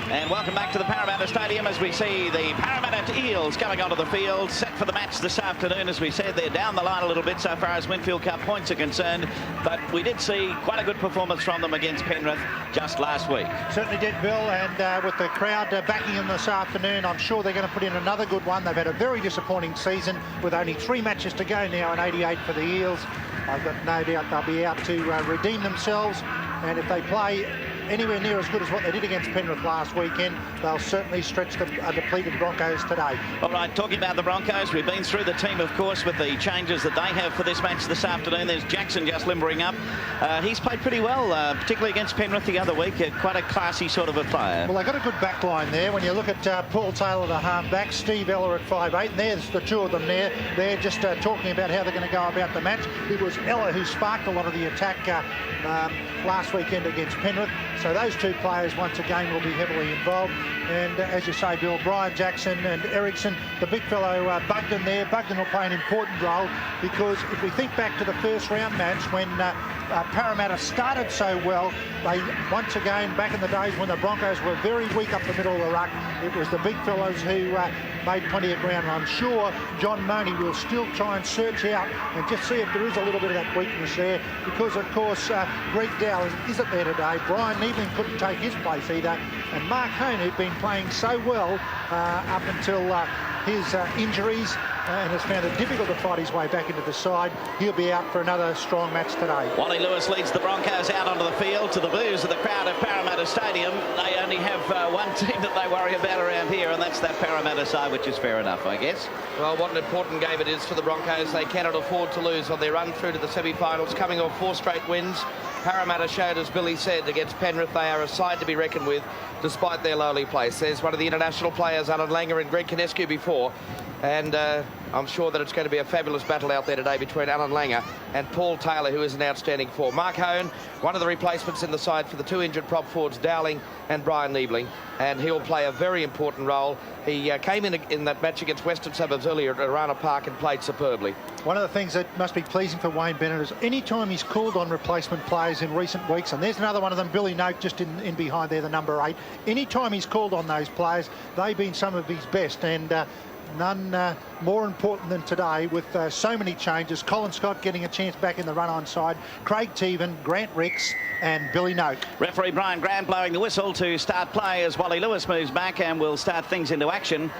And welcome back to the Parramatta Stadium as we see the Parramatta Eels coming onto the field, set for the match this afternoon. As we said, they're down the line a little bit so far as Winfield Cup points are concerned, but we did see quite a good performance from them against Penrith just last week. Certainly did, Bill, and with the crowd backing them this afternoon, I'm sure they're going to put in another good one. They've had a very disappointing season with only 3 matches to go now and 88 for the Eels. I've got no doubt they'll be out to redeem themselves, and if they play anywhere near as good as what they did against Penrith last weekend, they'll certainly stretch the depleted Broncos today. All right, talking about the Broncos, we've been through the team, of course, with the changes that they have for this match this afternoon. There's Jackson just limbering up. He's played pretty well, particularly against Penrith the other week. Quite a classy sort of a player. Well, they've got a good back line there. When you look at Paul Taylor, the half-back, Steve Ella at 5'8", and there's the two of them there. They're just talking about how they're going to go about the match. It was Ella who sparked a lot of the attack last weekend against Penrith. So those two players once again will be heavily involved. And as you say, Bill, Brian Jackson and Ericsson, the big fellow Bugden there. Bugden will play an important role because if we think back to the first round match when Parramatta started so well, they once again, back in the days when the Broncos were very weak up the middle of the ruck, it was the big fellows who made plenty of ground. And I'm sure John Money will still try and search out and just see if there is a little bit of that weakness there, because of course Greg Dowell isn't there today. Brian Niebling couldn't take his place either, and Mark Hone, who'd been playing so well up until his injuries and has found it difficult to fight his way back into the side. He'll be out for another strong match today. Wally Lewis leads the Broncos out onto the field to the boos of the crowd at Parramatta Stadium. They only have one team that they worry about around here, and that's that Parramatta side, which is fair enough, I guess. Well, what an important game it is for the Broncos. They cannot afford to lose on their run through to the semi-finals, coming off 4 straight wins. Parramatta showed, as Billy said, against Penrith, they are a side to be reckoned with, despite their lowly place. There's one of the international players, Alan Langer and Greg Kinescu before, and I'm sure that it's going to be a fabulous battle out there today between Alan Langer and Paul Taylor, who is an outstanding forward. Mark Hone, one of the replacements in the side for the 2 injured prop forwards, Dowling and Brian Niebling, and he'll play a very important role. He came in that match against Western Suburbs earlier at Arana Park and played superbly. One of the things that must be pleasing for Wayne Bennett is any time he's called on replacement players in recent weeks, and there's another one of them, Billy Note, just in behind there, the number 8. Any time he's called on those players, they've been some of his best, and none more important than today with so many changes. Colin Scott getting a chance back in the run-on side, Craig Teven, Grant Ricks and Billy Note. Referee Brian Grant blowing the whistle to start play as Wally Lewis moves back and will start things into action.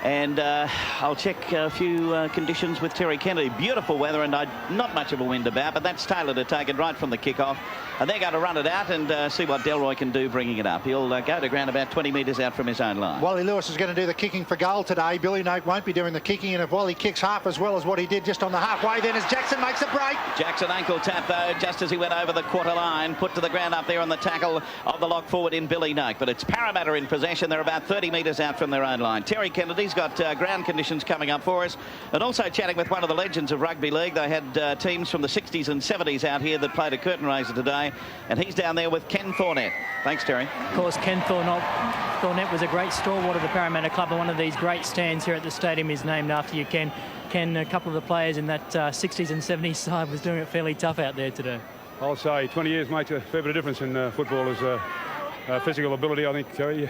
And I'll check a few conditions with Terry Kennedy. Beautiful weather and not much of a wind about, but that's Taylor to take it right from the kick-off. And they're going to run it out and see what Delroy can do bringing it up. He'll go to ground about 20 metres out from his own line. Wally Lewis is going to do the kicking for goal today. Billy Note won't be doing the kicking, and if Wally kicks half as well as what he did just on the halfway, then as Jackson makes a break. Jackson ankle tap, though, just as he went over the quarter line, put to the ground up there on the tackle of the lock forward in Billy Note. But it's Parramatta in possession. They're about 30 metres out from their own line. Terry Kennedy's got ground conditions coming up for us, and also chatting with one of the legends of rugby league. They had teams from the 60s and 70s out here that played a curtain raiser today, and he's down there with Ken Thornett. Thanks, Terry. Of course, Ken Thornett was a great stalwart of the Parramatta club, and one of these great stands here at the stadium is named after you, Ken. Ken, a couple of the players in that 60s and 70s side was doing it fairly tough out there today. I'll say 20 years makes a fair bit of difference in football as physical ability, I think, Terry.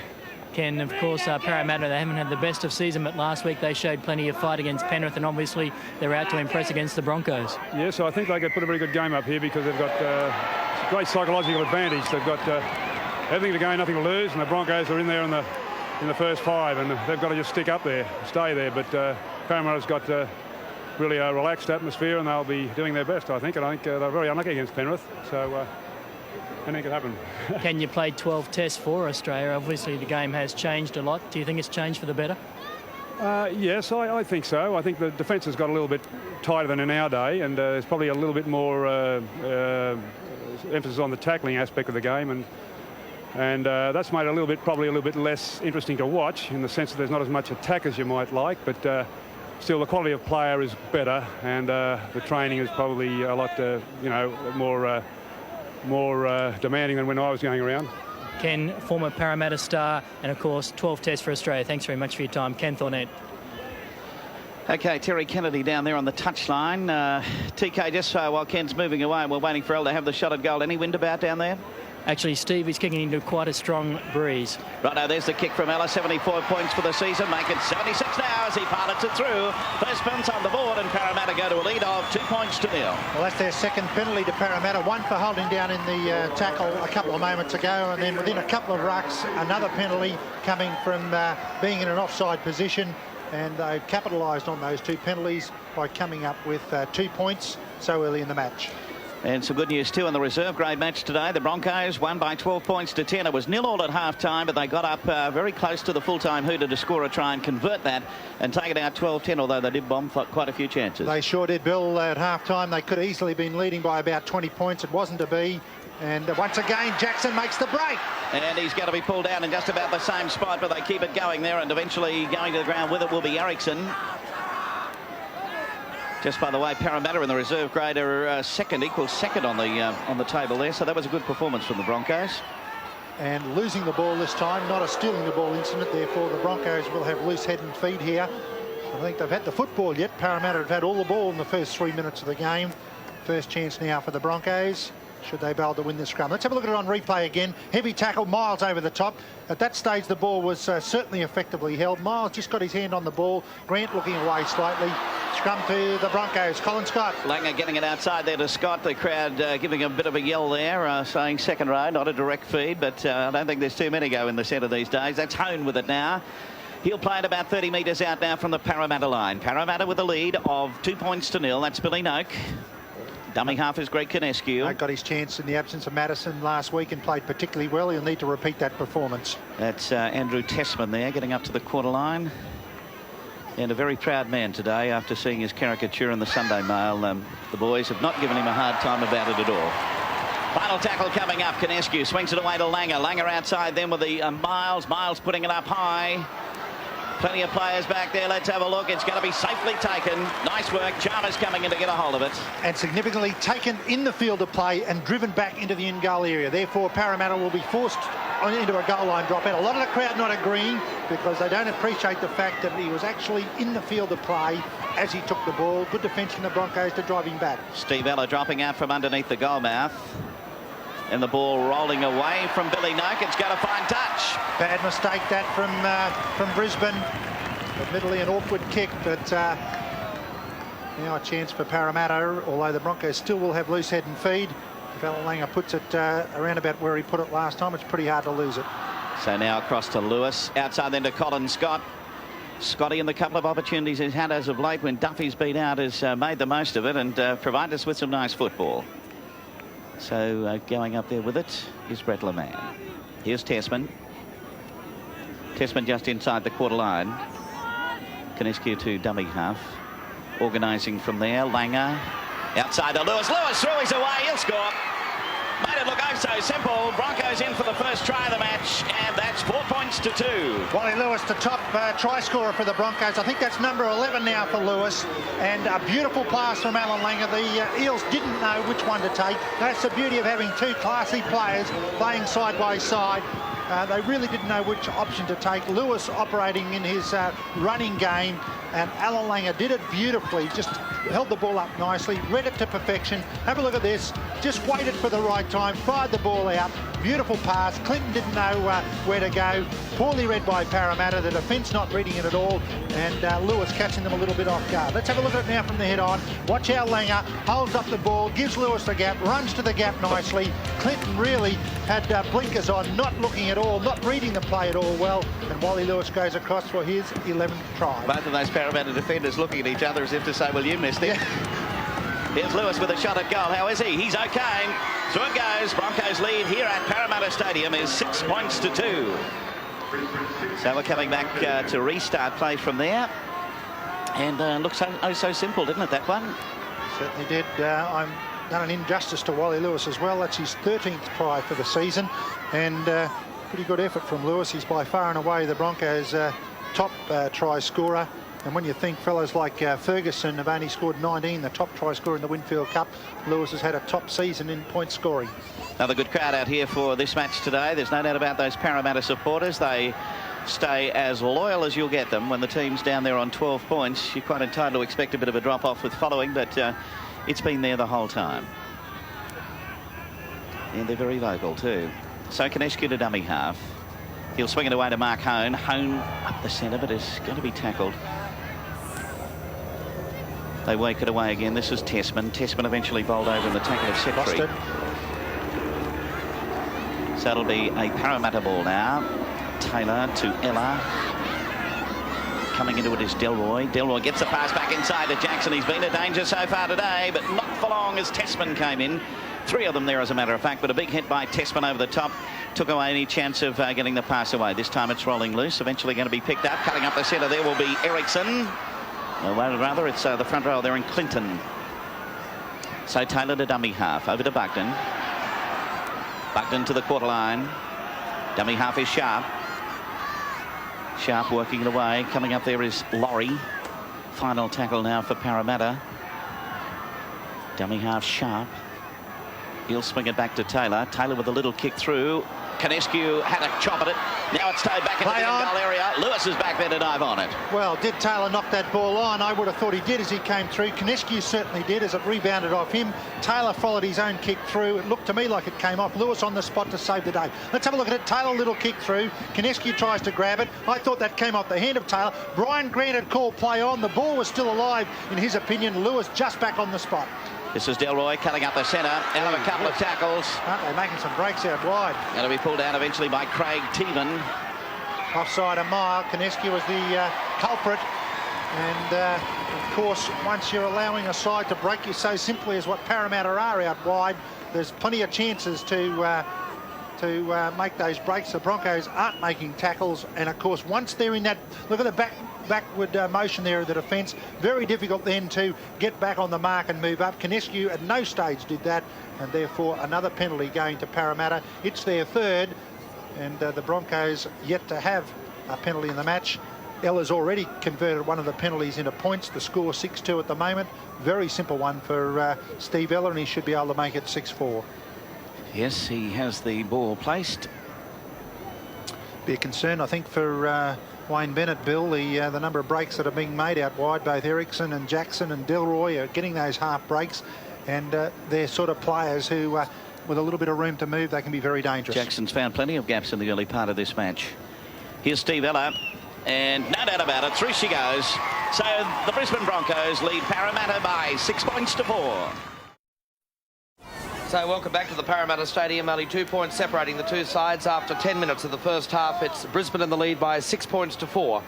Ken, of course, Parramatta, they haven't had the best of season, but last week they showed plenty of fight against Penrith, and obviously they're out to impress against the Broncos. Yes, I think they could put a very good game up here because they've got great psychological advantage. They've got everything to gain, nothing to lose, and the Broncos are in there in the first 5, and they've got to just stick up there, stay there. But Parramatta's got really a relaxed atmosphere, and they'll be doing their best, I think. And I think they're very unlucky against Penrith, so anything could happen. Ken, you played 12 tests for Australia. Obviously, the game has changed a lot. Do you think it's changed for the better? Yes, I think so. I think the defence has got a little bit tighter than in our day, and there's probably a little bit more emphasis on the tackling aspect of the game, and that's made it probably a little bit less interesting to watch in the sense that there's not as much attack as you might like, but still the quality of player is better, and the training is probably a lot more demanding than when I was going around. Ken, former Parramatta star, and of course 12 tests for Australia. Thanks very much for your time, Ken Thornett. Okay, Terry Kennedy down there on the touchline. TK, just while Ken's moving away, we're waiting for Elle to have the shot at goal. Any wind about down there? actually Steve is kicking into quite a strong breeze. Right now, there's the kick from Ella. 74 points for the season, make it 76 now as he pilots it through. First spins on the board, and Parramatta go to a lead of 2 points to 0. Well, that's their second penalty to Parramatta. One for holding down in the tackle a couple of moments ago, and then within a couple of rucks, another penalty coming from being in an offside position. And they capitalised on those 2 penalties by coming up with 2 points so early in the match. And some good news too in the reserve grade match today. The Broncos won by 12 points to 10. It was 0-0 at half-time, but they got up very close to the full-time hooter to score a try and convert that and take it out 12-10, although they did bomb quite a few chances. They sure did, Bill. At half-time, they could have easily been leading by about 20 points. It wasn't to be. And once again, Jackson makes the break. And he's going to be pulled down in just about the same spot, but they keep it going there, and eventually going to the ground with it will be Ericsson. Just by the way, Parramatta in the reserve grade are second, equal second on the table there, so that was a good performance from the Broncos. And losing the ball this time, not a stealing the ball incident, therefore the Broncos will have loose head and feet here. I think they've had the football yet. Parramatta have had all the ball in the first 3 minutes of the game. First chance now for the Broncos, should they be able to win the scrum. Let's have a look at it on replay again. Heavy tackle, Miles over the top. At that stage, the ball was certainly effectively held. Miles just got his hand on the ball. Grant looking away slightly. Scrum to the Broncos. Colin Scott. Langer getting it outside there to Scott. The crowd giving a bit of a yell there, saying second row, not a direct feed, but I don't think there's too many go in the centre these days. That's Hone with it now. He'll play it about 30 metres out now from the Parramatta line. Parramatta with a lead of 2 points to 0. That's Billy Noak. Dummy half is Greg Kinescu. Got his chance in the absence of Madison last week and played particularly well. He'll need to repeat that performance. That's Andrew Tessman there getting up to the quarter line. And a very proud man today after seeing his caricature in the Sunday Mail. The boys have not given him a hard time about it at all. Final tackle coming up. Kinescu swings it away to Langer. Langer outside then with the Miles. Miles putting it up high. Plenty of players back there. Let's have a look. It's going to be safely taken. Nice work. Chalmers coming in to get a hold of it. And significantly taken in the field of play and driven back into the in-goal area. Therefore, Parramatta will be forced into a goal line dropout. A lot of the crowd not agreeing because they don't appreciate the fact that he was actually in the field of play as he took the ball. Good defence from the Broncos to drive him back. Steve Ella dropping out from underneath the goal mouth. And the ball rolling away from Billy Noak. It's got a fine touch. Bad mistake that from Brisbane. Admittedly an awkward kick, but now a chance for Parramatta, although the Broncos still will have loose head and feed. If Alan Langer puts it around about where he put it last time, it's pretty hard to lose it. So now across to Lewis. Outside then to Colin Scott. Scotty, in the couple of opportunities he's had as of late when Duffy's been out, has made the most of it and provided us with some nice football. So going up there with it is Brett LeMan. Here's Tessman. Tessman just inside the quarter line. Kinescu to dummy half. Organising from there. Langer outside to Lewis. Lewis through his away. He'll score. Made it look oh so simple. Broncos in for the first try of the match, and that's 4 points to 2. Wally Lewis, the top try scorer for the Broncos. I think that's number 11 now for Lewis. And a beautiful pass from Alan Langer. The Eels didn't know which one to take. That's the beauty of having two classy players playing side by side. They really didn't know which option to take. Lewis operating in his running game, and Alan Langer did it beautifully. Just held the ball up nicely, read it to perfection. Have a look at this. Just waited for the right time, fired the ball out. Beautiful pass. Clinton didn't know where to go. Poorly read by Parramatta. The defence not reading it at all, and Lewis catching them a little bit off guard. Let's have a look at it now from the head on. Watch how Langer holds up the ball, gives Lewis the gap, runs to the gap nicely. Clinton really had blinkers on, not looking at all, not reading the play at all well, and Wally Lewis goes across for his 11th try. Both of those Parramatta defenders looking at each other as if to say, well, you missed it. Here's Lewis with a shot at goal. How is he? He's okay. Through it goes. Broncos lead here at Parramatta Stadium is 6 points to 2. So we're coming back to restart play from there. And looks so simple, didn't it, that one? Certainly did. I'm done an injustice to Wally Lewis as well. That's his 13th try for the season. And pretty good effort from Lewis. He's by far and away the Broncos' top try scorer. And when you think fellows like Ferguson have only scored 19, the top try scorer in the Winfield Cup, Lewis has had a top season in point scoring. Another good crowd out here for this match today. There's no doubt about those Parramatta supporters. They stay as loyal as you'll get them when the team's down there on 12 points. You're quite entitled to expect a bit of a drop-off with following, but it's been there the whole time. And they're very vocal too. So Kinescu to dummy half. He'll swing it away to Mark Hone. Hone up the centre, but is going to be tackled. They wake it away again. This is Tessman. Tessman eventually bowled over in the tackle of Setri. So it'll be a Parramatta ball now. Taylor to Ella. Coming into it is Delroy. Delroy gets the pass back inside to Jackson. He's been a danger so far today, but not for long as Tessman came in. 3 of them there, as a matter of fact, but a big hit by Tessman over the top took away any chance of getting the pass away. This time it's rolling loose, eventually going to be picked up. Cutting up the centre there will be Ericsson. Well, rather, it's the front row there in Clinton. So Taylor to dummy half, over to Bugden. Bugden to the quarter line. Dummy half is Sharp. Sharp working it away. Coming up there is Laurie. Final tackle now for Parramatta. Dummy half Sharp. He'll swing it back to Taylor. Taylor with a little kick through. Kinescu had a chop at it. Now it's towed back into the in-goal area. Lewis is back there to dive on it. Well, did Taylor knock that ball on? I would have thought he did as he came through. Kinescu certainly did as it rebounded off him. Taylor followed his own kick through. It looked to me like it came off. Lewis on the spot to save the day. Let's have a look at it. Taylor, little kick through. Kinescu tries to grab it. I thought that came off the hand of Taylor. Brian Grant had called play on. The ball was still alive in his opinion. Lewis just back on the spot. This is Delroy cutting up the centre. Out of a couple of tackles. Aren't they making some breaks out wide? Going to be pulled down eventually by Craig Teevan. Offside a mile. Kinescu was the culprit. And, of course, once you're allowing a side to break you so simply as what Parramatta are out wide, there's plenty of chances to make those breaks. The Broncos aren't making tackles. And, of course, once they're in that... Look at the backward motion there of the defence. Very difficult then to get back on the mark and move up. Kinescu at no stage did that, and therefore another penalty going to Parramatta. It's their third, and the Broncos yet to have a penalty in the match. Ella's already converted one of the penalties into points. The score 6-2 at the moment. Very simple one for Steve Ella, and he should be able to make it 6-4. Yes, he has the ball placed. Be a concern, I think, for Wayne Bennett, Bill, the number of breaks that are being made out wide. Both Ericsson and Jackson and Delroy are getting those half breaks, and they're sort of players who, with a little bit of room to move, they can be very dangerous. Jackson's found plenty of gaps in the early part of this match. Here's Steve Ella, and no doubt about it, through she goes. So the Brisbane Broncos lead Parramatta by 6 points to 4. So welcome back to the Parramatta Stadium. Only 2 points separating the two sides after 10 minutes of the first half. It's Brisbane in the lead by 6 points to 4,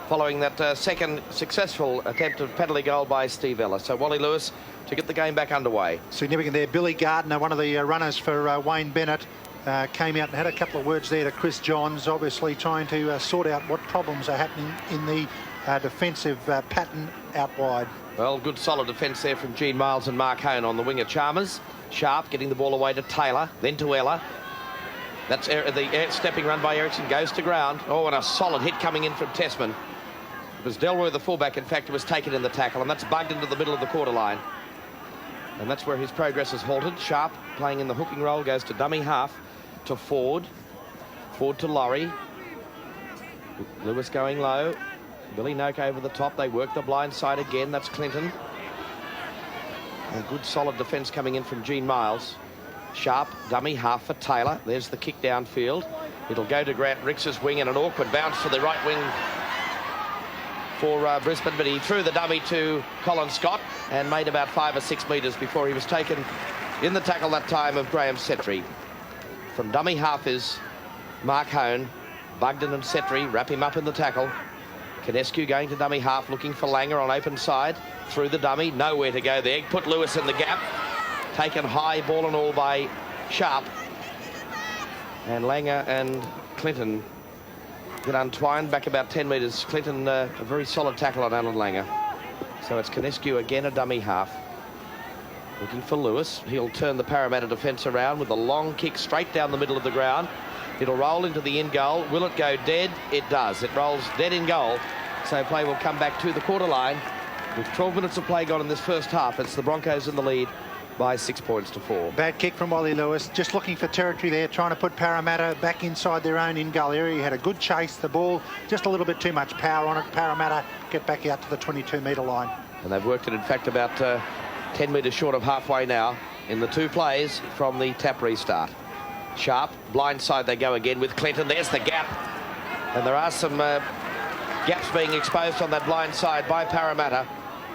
following that second successful attempt of penalty goal by Steve Ella. So Wally Lewis to get the game back underway. Significant there. Billy Gardner, one of the runners for Wayne Bennett, came out and had a couple of words there to Chris Johns, obviously trying to sort out what problems are happening in the defensive pattern out wide. Well, good solid defence there from Gene Miles and Mark Hone on the wing of Chalmers. Sharp getting the ball away to Taylor, then to Ella. That's the stepping run by Ericsson, goes to ground. Oh, and a solid hit coming in from Tessman. It was Delroy, the fullback, in fact, who was taken in the tackle, and that's bugged into the middle of the quarter line. And that's where his progress has halted. Sharp playing in the hooking role, goes to dummy half to Ford. Ford to Laurie. Lewis going low. Billy Noak over the top. They work the blind side again. That's Clinton. A good solid defence coming in from Gene Miles. Sharp, dummy half for Taylor. There's the kick downfield. It'll go to Grant Ricks's wing, and an awkward bounce for the right wing for Brisbane, but he threw the dummy to Colin Scott and made about 5 or 6 metres before he was taken in the tackle that time of Graham Setri. From dummy half is Mark Hone. Bugden and Setri wrap him up in the tackle. Kinescu going to dummy half, looking for Langer on open side. Through the dummy, nowhere to go there. Put Lewis in the gap. Taken high, ball and all by Sharp. And Langer and Clinton get untwined back about 10 metres. Clinton, a very solid tackle on Alan Langer. So it's Kinescu again, a dummy half. Looking for Lewis. He'll turn the Parramatta defence around with a long kick straight down the middle of the ground. It'll roll into the in goal. Will it go dead? It does. It rolls dead in goal. So play will come back to the quarter line. With 12 minutes of play gone in this first half, it's the Broncos in the lead by 6 points to 4. Bad kick from Wally Lewis. Just looking for territory there, trying to put Parramatta back inside their own in-goal area. He had a good chase. The ball, just a little bit too much power on it. Parramatta get back out to the 22-metre line. And they've worked it, in fact, about 10 metres short of halfway now. in the 2 plays from the tap restart. Sharp, blind side they go again with Clinton. There's the gap. And there are some gaps being exposed on that blind side by Parramatta.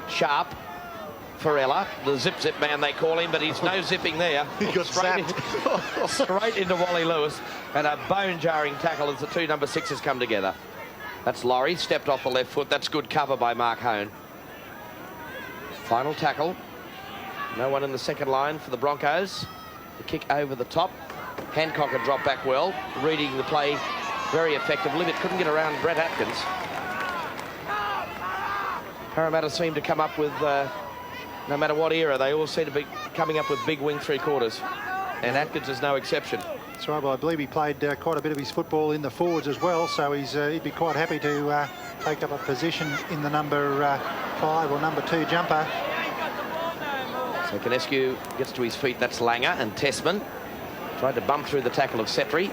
Sharp, Farella, the zip man they call him, but he's no zipping there. He got straight into Wally Lewis, and a bone-jarring tackle as the 2 number 6s come together. That's Laurie, stepped off the left foot. That's good cover by Mark Hone. Final tackle. No one in the second line for the Broncos. The kick over the top. Hancock had dropped back well, reading the play very effectively, but couldn't get around Brett Atkins. Parramatta seem to come up with, no matter what era, they all seem to be coming up with big wing 3/4. And Atkins is no exception. That's right, well, I believe he played quite a bit of his football in the forwards as well, so he'd be quite happy to take up a position in the number 5 or number 2 jumper. So Canescu gets to his feet. That's Langer and Tessman. Tried to bump through the tackle of Setri.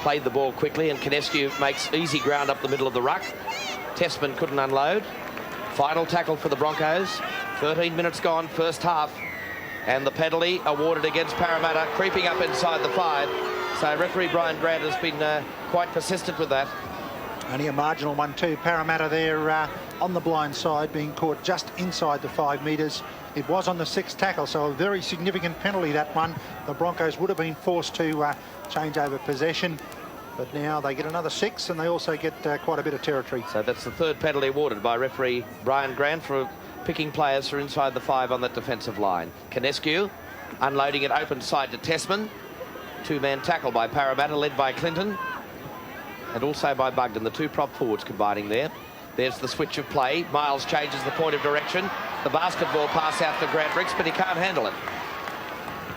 Played the ball quickly, and Canescu makes easy ground up the middle of the ruck. Tessman couldn't unload. Final tackle for the Broncos. 13 minutes gone, first half. And the penalty awarded against Parramatta, creeping up inside the 5. So referee Brian Grant has been quite persistent with that. Only a marginal one too. Parramatta there on the blind side, being caught just inside the 5 metres. It was on the 6th tackle, so a very significant penalty, that one. The Broncos would have been forced to change over possession, but now they get another 6, and they also get quite a bit of territory. So that's the 3rd penalty awarded by referee Brian Grant for picking players for inside the 5 on that defensive line. Canescu unloading it open side to Tessman. 2-man tackle by Parramatta, led by Clinton, and also by Bugden, the 2 prop forwards combining there. There's the switch of play. Miles changes the point of direction. The basketball pass out for Grant Ricks, but he can't handle it.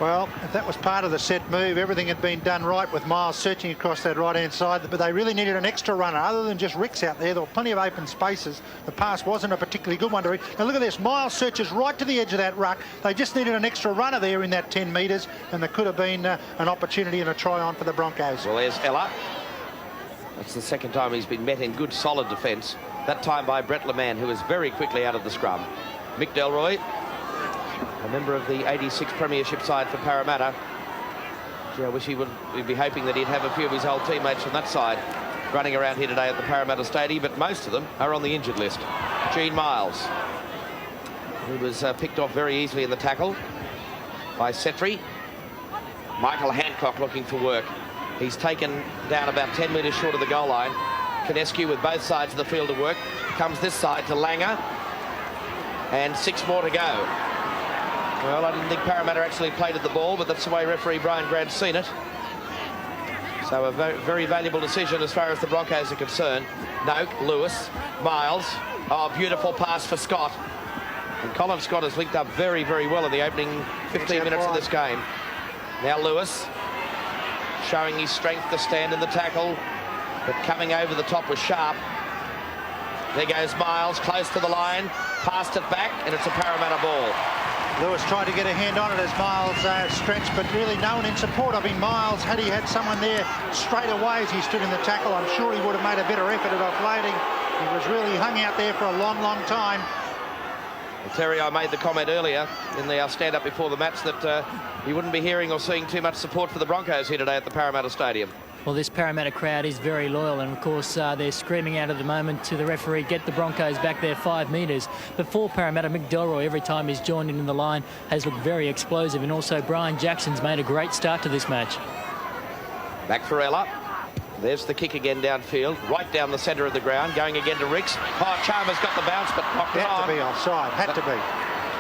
Well, if that was part of the set move, everything had been done right with Miles searching across that right-hand side, but they really needed an extra runner other than just Ricks out there. There were plenty of open spaces. The pass wasn't a particularly good one to read. Now look at this. Miles searches right to the edge of that ruck. They just needed an extra runner there in that 10 metres, and there could have been an opportunity and a try on for the Broncos. Well, there's Ella. That's the second time he's been met in good, solid defence. That time by Brett LeMan, who was very quickly out of the scrum. Mick Delroy, a member of the 86 premiership side for Parramatta. Gee, I wish we'd be hoping that he'd have a few of his old teammates from that side running around here today at the Parramatta Stadium, but most of them are on the injured list. Gene Miles, who was picked off very easily in the tackle by Setri. Michael Hancock looking for work. He's taken down about 10 metres short of the goal line. Canescu with both sides of the field to work. Comes this side to Langer. And 6 more to go. Well, I didn't think Parramatta actually played at the ball, but that's the way referee Brian Grant's seen it. So a very valuable decision as far as the Broncos are concerned. Noak, Lewis, Miles. Oh, beautiful pass for Scott. And Colin Scott has linked up very well in the opening 15 minutes of this game. Now Lewis showing his strength to stand in the tackle, but coming over the top was Sharp. There goes Miles, close to the line, passed it back, and it's a Parramatta ball. Lewis tried to get a hand on it as Miles stretched, but really no one in support of him. Miles, had he had someone there straight away as he stood in the tackle, I'm sure he would have made a better effort at offloading. He was really hung out there for a long time. Well, Terry, I made the comment earlier in the stand-up before the match that he wouldn't be hearing or seeing too much support for the Broncos here today at the Parramatta Stadium. Well, this Parramatta crowd is very loyal, and of course they're screaming out at the moment to the referee, get the Broncos back there 5 metres. But for Parramatta, Mick Delroy, every time he's joined in the line, has looked very explosive, and also Brian Jackson's made a great start to this match. Back for Ella. There's the kick again downfield, right down the centre of the ground, going again to Ricks. Oh, Chalmers got the bounce, but knocked it on. Had to be offside, had to be.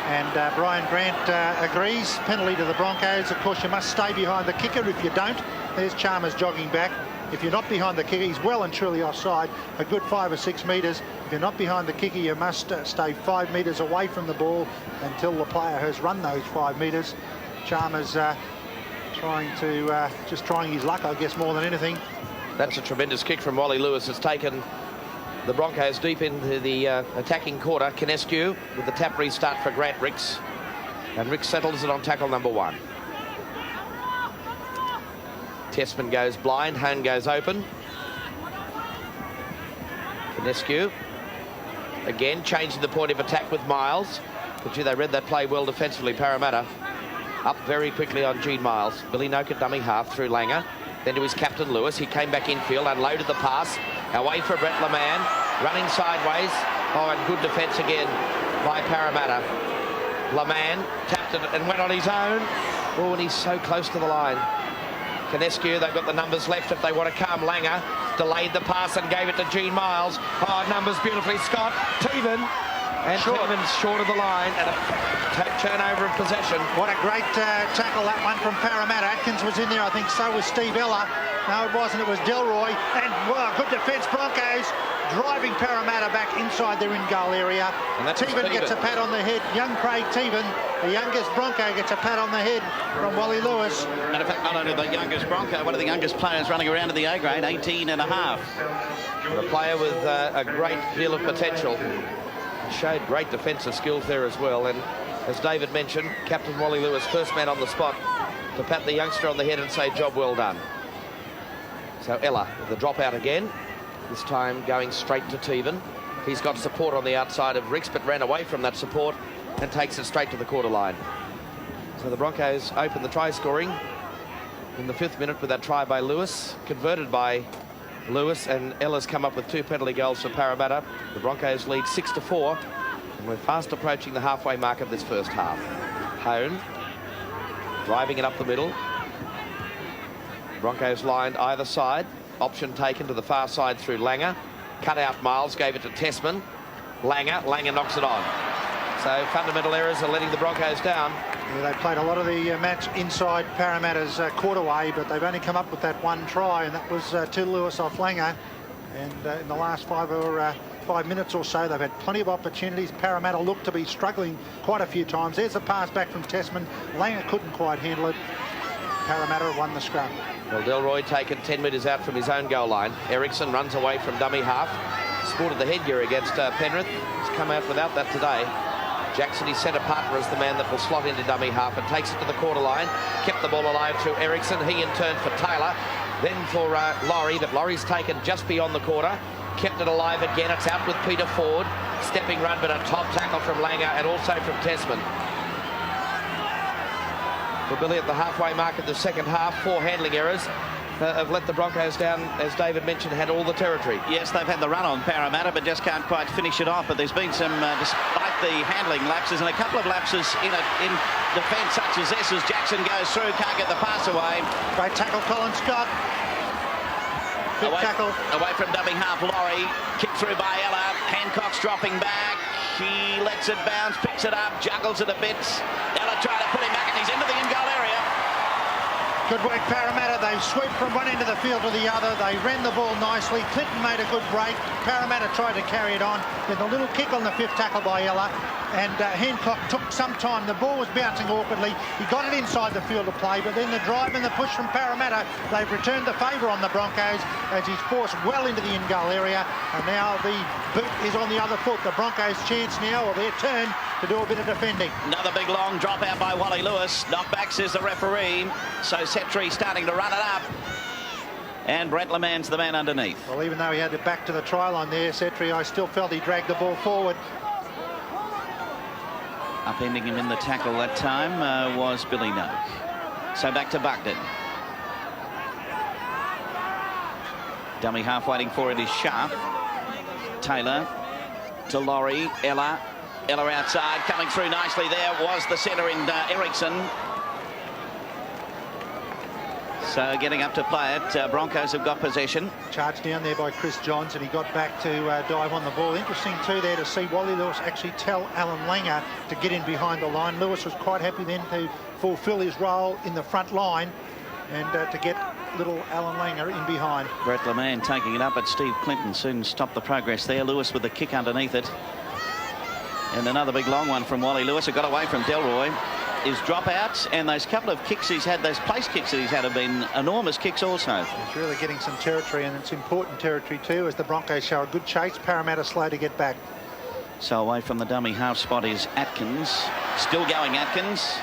And Brian Grant agrees. Penalty to the Broncos. Of course, you must stay behind the kicker. If you don't, there's Chalmers jogging back. If you're not behind the kicker, he's well and truly offside. A good 5 or 6 metres. If you're not behind the kicker, you must stay 5 metres away from the ball until the player has run those 5 metres. Chalmers trying his luck, I guess, more than anything. That's a tremendous kick from Wally Lewis. It's taken the Broncos deep into the attacking quarter. Canescu with the tap restart for Grant Ricks. And Ricks settles it on tackle number 1. Tessman goes blind, Hone goes open. Canescu again changing the point of attack with Miles. But gee, they read that play well defensively, Parramatta. Up very quickly on Gene Miles. Billy Noak at dummy half through Langer. Then to his captain Lewis. He came back infield, unloaded the pass. Away for Brett LeMan. Running sideways. Oh, and good defence again by Parramatta. LeMan tapped it and went on his own. Oh, and he's so close to the line. Canescu, they've got the numbers left if they want to come. Langer delayed the pass and gave it to Gene Miles. Oh, numbers beautifully. Scott, Teeman. And Teeman's short of the line and a turnover of possession. What a great tackle that one from Parramatta. Atkins was in there, I think so was Steve Ella. No, it wasn't, it was Delroy. And well, good defence, Broncos driving Parramatta back inside their in-goal area. And Teeman gets a pat on the head. Young Craig Teeman, the youngest Bronco, gets a pat on the head from Wally Lewis. And in fact, not only the youngest Bronco, one of the youngest players running around in the A grade, 18 and a half. A player with a great deal of potential. Showed great defensive skills there as well. And as David mentioned, Captain Wally Lewis, first man on the spot to pat the youngster on the head and say, job well done. So Ella with the drop out again, this time going straight to Teevan. He's got support on the outside of Ricks, but ran away from that support and takes it straight to the quarter line. So the Broncos open the try scoring in the 5th minute with that try by Lewis, converted by Lewis, and Ella's come up with 2 penalty goals for Parramatta. The Broncos lead 6-4, and we're fast approaching the halfway mark of this first half. Hone driving it up the middle. Broncos lined either side. Option taken to the far side through Langer. Cut out Miles, gave it to Tessman. Langer knocks it on. So fundamental errors are letting the Broncos down. Yeah, they played a lot of the match inside Parramatta's quarterway, but they've only come up with that one try, and that was to Lewis off Langer. And in the last 5 minutes or so, they've had plenty of opportunities. Parramatta looked to be struggling quite a few times. There's a pass back from Tessman. Langer couldn't quite handle it. Parramatta won the scrum. Well, Delroy taken 10 metres out from his own goal line. Ericsson runs away from dummy half. Sported the headgear against Penrith. He's come out without that today. Jackson, his centre partner, is the man that will slot into dummy half and takes it to the quarter line. Kept the ball alive through Ericsson. He in turn for Taylor. Then for Laurie, but Laurie's taken just beyond the quarter. Kept it alive again. It's out with Peter Ford. Stepping run, but a top tackle from Langer and also from Tessman. For Billy at the halfway mark of the second half, 4 handling errors have let the Broncos down, as David mentioned, had all the territory. Yes, they've had the run on Parramatta, but just can't quite finish it off. But there's been some, despite the handling lapses, and a couple of lapses in defence, such as this, as Jackson goes through, can't get the pass away. Great tackle, Colin Scott. Good tackle. Away from dummy half, Laurie. Kick through by Ella. Hancock's dropping back. He lets it bounce, picks it up, juggles it a bit. Ella trying to put him back, and he's into the in-goal area. Good work, Parramatta. They sweep from one end of the field to the other. They ran the ball nicely. Clinton made a good break. Parramatta tried to carry it on. Then the little kick on the 5th tackle by Ella. And Hancock took some time. The ball was bouncing awkwardly. He got it inside the field of play, but then the drive and the push from Parramatta, they've returned the favour on the Broncos as he's forced well into the in-goal area. And now the boot is on the other foot. The Broncos' chance now, or their turn, to do a bit of defending. Another big long drop out by Wally Lewis. Knockback, says the referee. So Setri starting to run it up. And Brett LeMan's the man underneath. Well, even though he had it back to the try line there, Setri, I still felt he dragged the ball forward. Upending him in the tackle that time was Billy Noak. So back to Buckden. Dummy half waiting for it is Sharp. Taylor to Laurie. Ella outside, coming through nicely there was the centre in Ericsson. So getting up to play it, Broncos have got possession. Charged down there by Chris Johns, and he got back to dive on the ball. Interesting too there to see Wally Lewis actually tell Alan Langer to get in behind the line. Lewis was quite happy then to fulfil his role in the front line and to get little Alan Langer in behind. Brett LeMan taking it up, but Steve Clinton soon stopped the progress there. Lewis with the kick underneath it. And another big long one from Wally Lewis, who got away from Delroy. His dropouts and those couple of kicks he's had, those place kicks that he's had, have been enormous kicks also. He's really getting some territory, and it's important territory too, as the Broncos show a good chase. Parramatta slow to get back. So away from the dummy half spot is Atkins. Still going Atkins.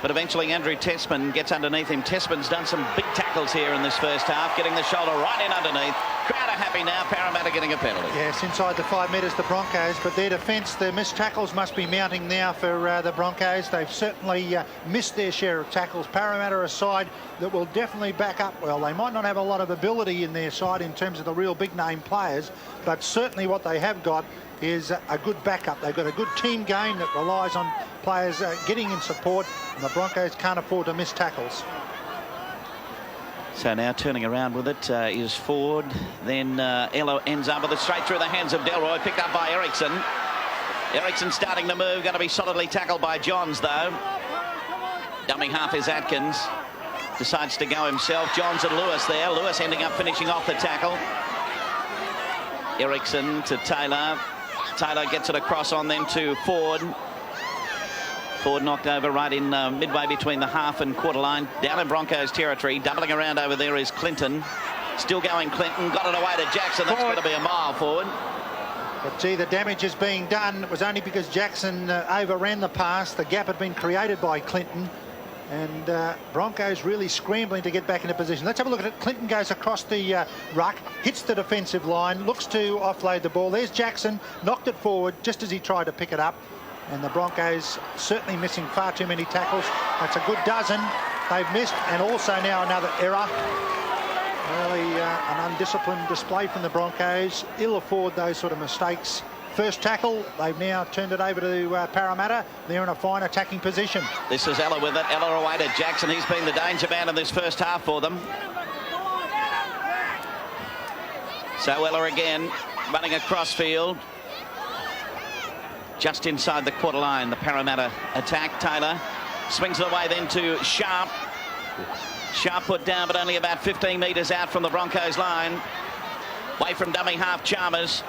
But eventually Andrew Tessman gets underneath him. Tessman's done some big tackles here in this first half, getting the shoulder right in underneath. Crowd are happy now. Parramatta getting a penalty. Yes, inside the 5 metres, the Broncos, but their defence, the missed tackles must be mounting now for the Broncos. They've certainly missed their share of tackles. Parramatta are a side that will definitely back up well. They might not have a lot of ability in their side in terms of the real big name players, but certainly what they have got is a good backup. They've got a good team game that relies on players getting in support, and the Broncos can't afford to miss tackles. So now turning around with it is Ford. Then Ello ends up with it straight through the hands of Delroy, picked up by Ericsson. Ericsson starting to move, going to be solidly tackled by Johns though. Dummy half is Atkins. Decides to go himself. Johns and Lewis there. Lewis ending up finishing off the tackle. Ericsson to Taylor. Taylor gets it across on then to Ford. Ford knocked over right in midway between the half and quarter line. Down in Broncos territory. Doubling around over there is Clinton. Still going Clinton. Got it away to Jackson. That's going to be a mile forward. But gee, the damage is being done. It was only because Jackson overran the pass. The gap had been created by Clinton. And Broncos really scrambling to get back into position. Let's have a look at it. Clinton goes across the ruck, hits the defensive line, looks to offload the ball. There's Jackson, knocked it forward just as he tried to pick it up. And the Broncos certainly missing far too many tackles. That's a good dozen they've missed. And also now another error. Really an undisciplined display from the Broncos. Ill afford those sort of mistakes. First tackle, they've now turned it over to Parramatta. They're in a fine attacking position. This is Ella with it. Ella away to Jackson. He's been the danger man in this first half for them. So Ella again, running across field. Just inside the quarter line, the Parramatta attack. Taylor swings it away then to Sharp. Sharp put down, but only about 15 metres out from the Broncos line. Away from dummy half Chalmers.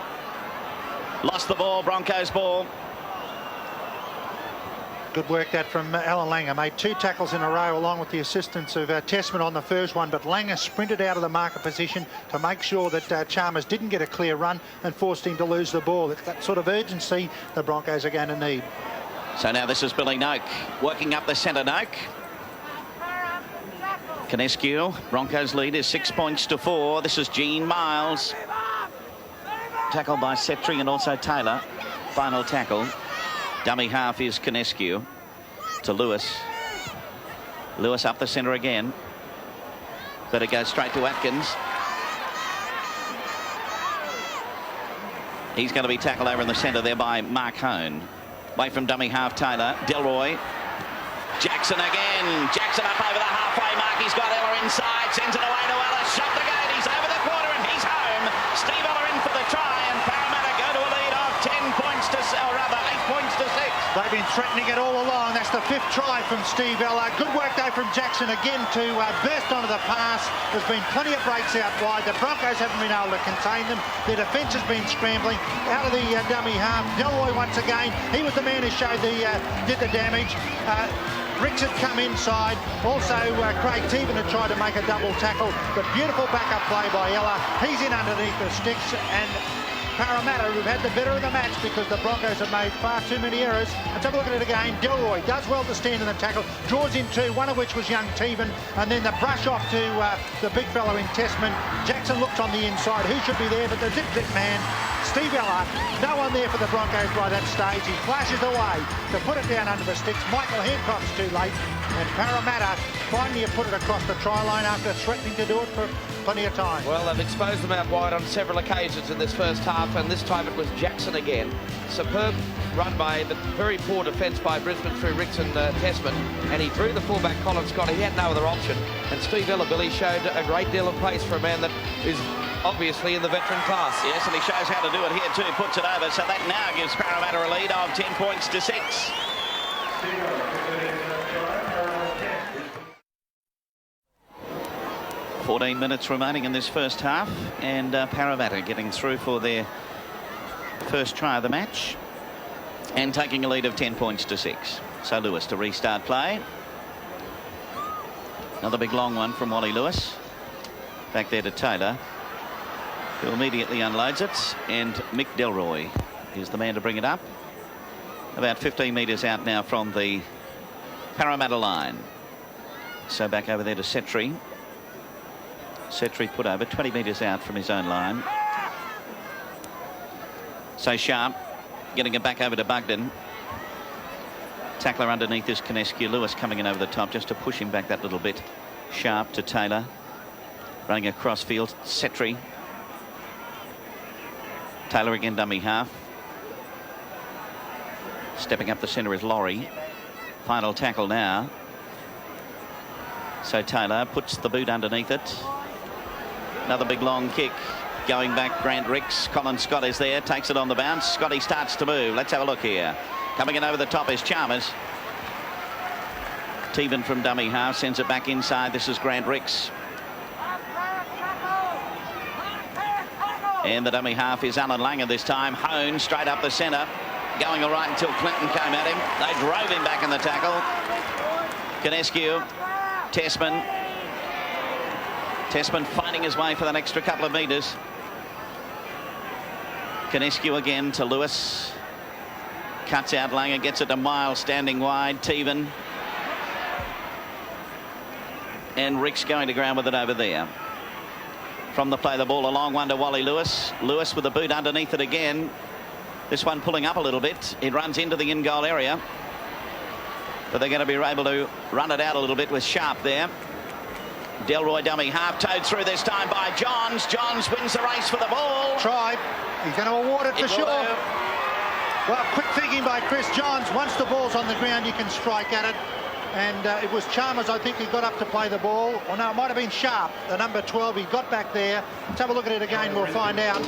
Lost the ball, Broncos ball. Good work that from Alan Langer. Made 2 tackles in a row along with the assistance of Tessman on the first one, but Langer sprinted out of the marker position to make sure that Chalmers didn't get a clear run and forced him to lose the ball. It's that sort of urgency the Broncos are going to need. So now this is Billy Noak working up the centre. Noak. Canescu, Broncos lead is 6 points to 4. This is Gene Miles. Tackled by Septri and also Taylor. Final tackle. Dummy half is Canescu to Lewis. Lewis up the centre again. Better go straight to Atkins. He's going to be tackled over in the centre there by Mark Hone. Away from dummy half Taylor. Delroy. Jackson again. Jackson up over the halfway mark. He's got Ella inside. Sends it away to Ellis. Shot the gate. He's over the quarter and he's home. Steve Ella in for the try. And Parramatta go to a lead of 10 points to, or rather 8 points to 6. They've been threatening it all along. That's the 5th try from Steve Ella. Good work though from Jackson again to burst onto the pass. There's been plenty of breaks out wide. The Broncos haven't been able to contain them. Their defence has been scrambling out of the dummy half. Delroy once again. He was the man who showed the did the damage. Ricks had come inside. Also, Craig Teevan had tried to make a double tackle, but beautiful backup play by Ella. He's in underneath the sticks, and Parramatta, who've had the better of the match because the Broncos have made far too many errors. Let's have a look at it again. Delroy does well to stand in the tackle, draws in 2, one of which was young Teevan, and then the brush off to the big fellow in Tessman. Jackson looks on the inside. Who should be there but the zip-zip man, Steve Ella. No one there for the Broncos by that stage. He flashes away to put it down under the sticks. Michael Hancock's too late, and Parramatta finally have put it across the try line after threatening to do it for plenty of time. Well, they've exposed them out wide on several occasions in this first half, and this time it was Jackson again. Superb run by the very poor defence by Brisbane through Ricks and Tessman, and he drew the fullback Colin Scott. He had no other option, and Steve Ella Billy showed a great deal of pace for a man that is obviously in the veteran class. Yes, and he shows how to do it here too. Puts it over, so that now gives Parramatta a lead of 10 points to 6. 14 minutes remaining in this first half, and Parramatta getting through for their first try of the match and taking a lead of 10 points to 6. So Lewis to restart play. Another big long one from Wally Lewis. Back there to Taylor, who immediately unloads it, and Mick Delroy is the man to bring it up. About 15 metres out now from the Parramatta line. So back over there to Setri. Setri put over 20 metres out from his own line. So Sharp getting it back over to Bugden. Tackler underneath is Kinescu. Lewis coming in over the top just to push him back that little bit. Sharp to Taylor. Running across field. Setri. Taylor again, dummy half. Stepping up the centre is Laurie. Final tackle now. So Taylor puts the boot underneath it. Another big long kick. Going back, Grant Ricks. Colin Scott is there. Takes it on the bounce. Scotty starts to move. Let's have a look here. Coming in over the top is Chalmers. Teven from dummy half sends it back inside. This is Grant Ricks. And the dummy half is Alan Langer this time. Hone straight up the centre. Going all right until Clinton came at him. They drove him back in the tackle. Kinescu. Tessman. Tessman finding his way for that extra couple of metres. Kinescu again to Lewis. Cuts out Langer, gets it to Miles standing wide. Teven. And Rick's going to ground with it over there. From the play, the ball a long one to Wally Lewis. Lewis with the boot underneath it again. This one pulling up a little bit. It runs into the in-goal area. But they're going to be able to run it out a little bit with Sharp there. Delroy dummy half, towed through this time by Johns. Johns wins the race for the ball. Try. He's going to award it for sure. Well, quick thinking by Chris Johns. Once the ball's on the ground, you can strike at it. And it was Chalmers, I think, who got up to play the ball. Or no, it might have been Sharp, the number 12. He got back there. Let's have a look at it again. We'll find out.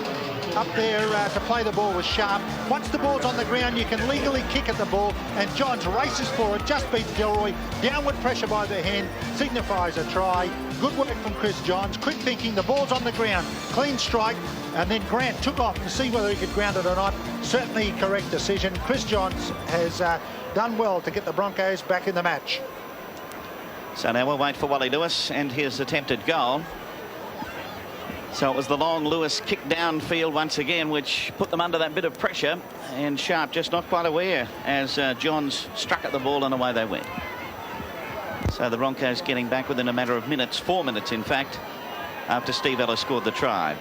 Up there to play the ball was Sharp. Once the ball's on the ground, you can legally kick at the ball. And Johns races for it, just beats Delroy. Downward pressure by the hand signifies a try. Good work from Chris Johns. Quick thinking, the ball's on the ground. Clean strike. And then Grant took off to see whether he could ground it or not. Certainly correct decision. Chris Johns has done well to get the Broncos back in the match. So now we'll wait for Wally Lewis and his attempted goal. So it was the long Lewis kick downfield once again, which put them under that bit of pressure. And Sharp just not quite aware as Johns struck at the ball and away they went. So the Broncos getting back within a matter of minutes, 4 minutes in fact, after Steve Ellis scored the try.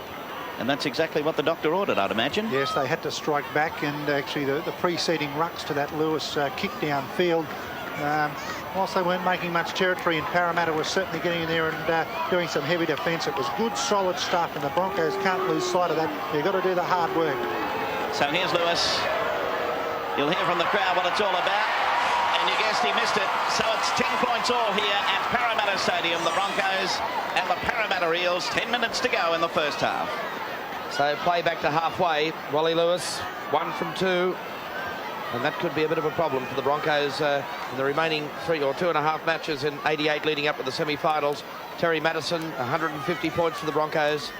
And that's exactly what the doctor ordered, I'd imagine. Yes, they had to strike back, and actually the preceding rucks to that Lewis kick downfield, whilst they weren't making much territory, and Parramatta was certainly getting in there and doing some heavy defence. It was good, solid stuff, and the Broncos can't lose sight of that. They've got to do the hard work. So here's Lewis. You'll hear from the crowd what it's all about. And you guessed he missed it. So it's 10 points all here at Parramatta Stadium. The Broncos and the Parramatta Eels. 10 minutes to go in the first half. So play back to halfway. Wally Lewis, 1 from 2. And that could be a bit of a problem for the Broncos in the remaining 3 or 2.5 matches in 88 leading up to the semi-finals. Terry Madison, 150 points for the Broncos.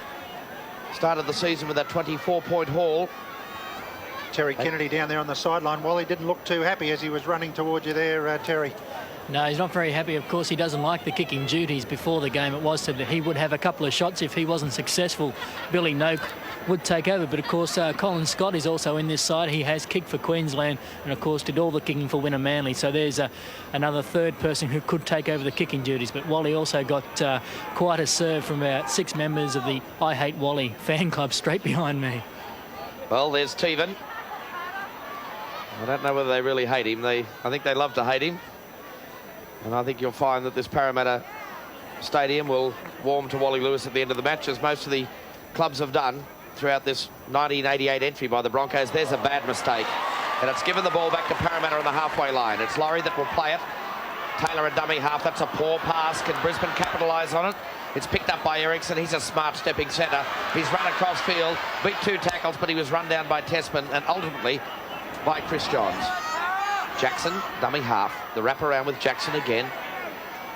Started the season with that 24-point haul. Terry Kennedy down there on the sideline. Wally didn't look too happy as he was running towards you there, Terry. No, he's not very happy. Of course, he doesn't like the kicking duties. Before the game, it was said that he would have a couple of shots. If he wasn't successful, Billy Noak would take over. But, of course, Colin Scott is also in this side. He has kicked for Queensland and, of course, did all the kicking for Winner Manly. So there's another third person who could take over the kicking duties. But Wally also got quite a serve from about 6 members of the I Hate Wally fan club straight behind me. Well, there's Teven. I don't know whether they really hate him. I think they love to hate him. And I think you'll find that this Parramatta Stadium will warm to Wally Lewis at the end of the match, as most of the clubs have done throughout this 1988 entry by the Broncos. There's a bad mistake. And it's given the ball back to Parramatta on the halfway line. It's Laurie that will play it. Taylor a dummy half. That's a poor pass. Can Brisbane capitalise on it? It's picked up by Erickson. He's a smart stepping centre. He's run across field, beat 2 tackles, but he was run down by Tessman and ultimately by Chris Johns. Jackson, dummy half. The wraparound with Jackson again.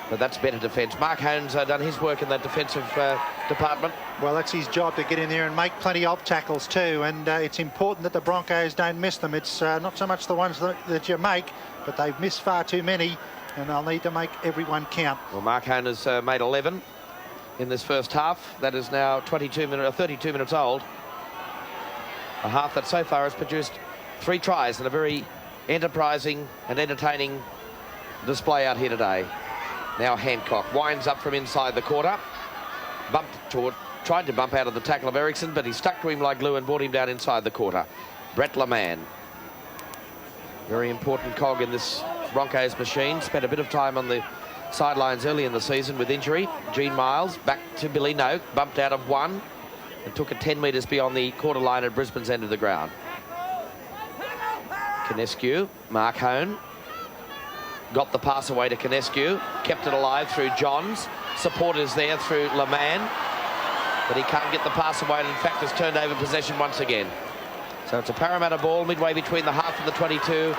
But that's better defence. Mark Hone's done his work in that defensive department. Well, that's his job to get in there and make plenty of tackles too. And it's important that the Broncos don't miss them. It's not so much the ones that you make, but they've missed far too many, and they'll need to make everyone count. Well, Mark Hone has made 11 in this first half. That is now 32 minutes old. A half that so far has produced 3 tries and a very enterprising and entertaining display out here today. Now Hancock winds up from inside the quarter. Tried to bump out of the tackle of Ericsson, but he stuck to him like glue and brought him down inside the quarter. Brett LeMan, very important cog in this Broncos machine. Spent a bit of time on the sidelines early in the season with injury. Gene Miles back to Billy Noak, bumped out of one and took it 10 metres beyond the quarter line at Brisbane's end of the ground. Canescu, Mark Hone, got the pass away to Canescu, kept it alive through Johns. Supporters there through LeMan, but he can't get the pass away and in fact has turned over possession once again. So it's a Parramatta ball midway between the half and the 22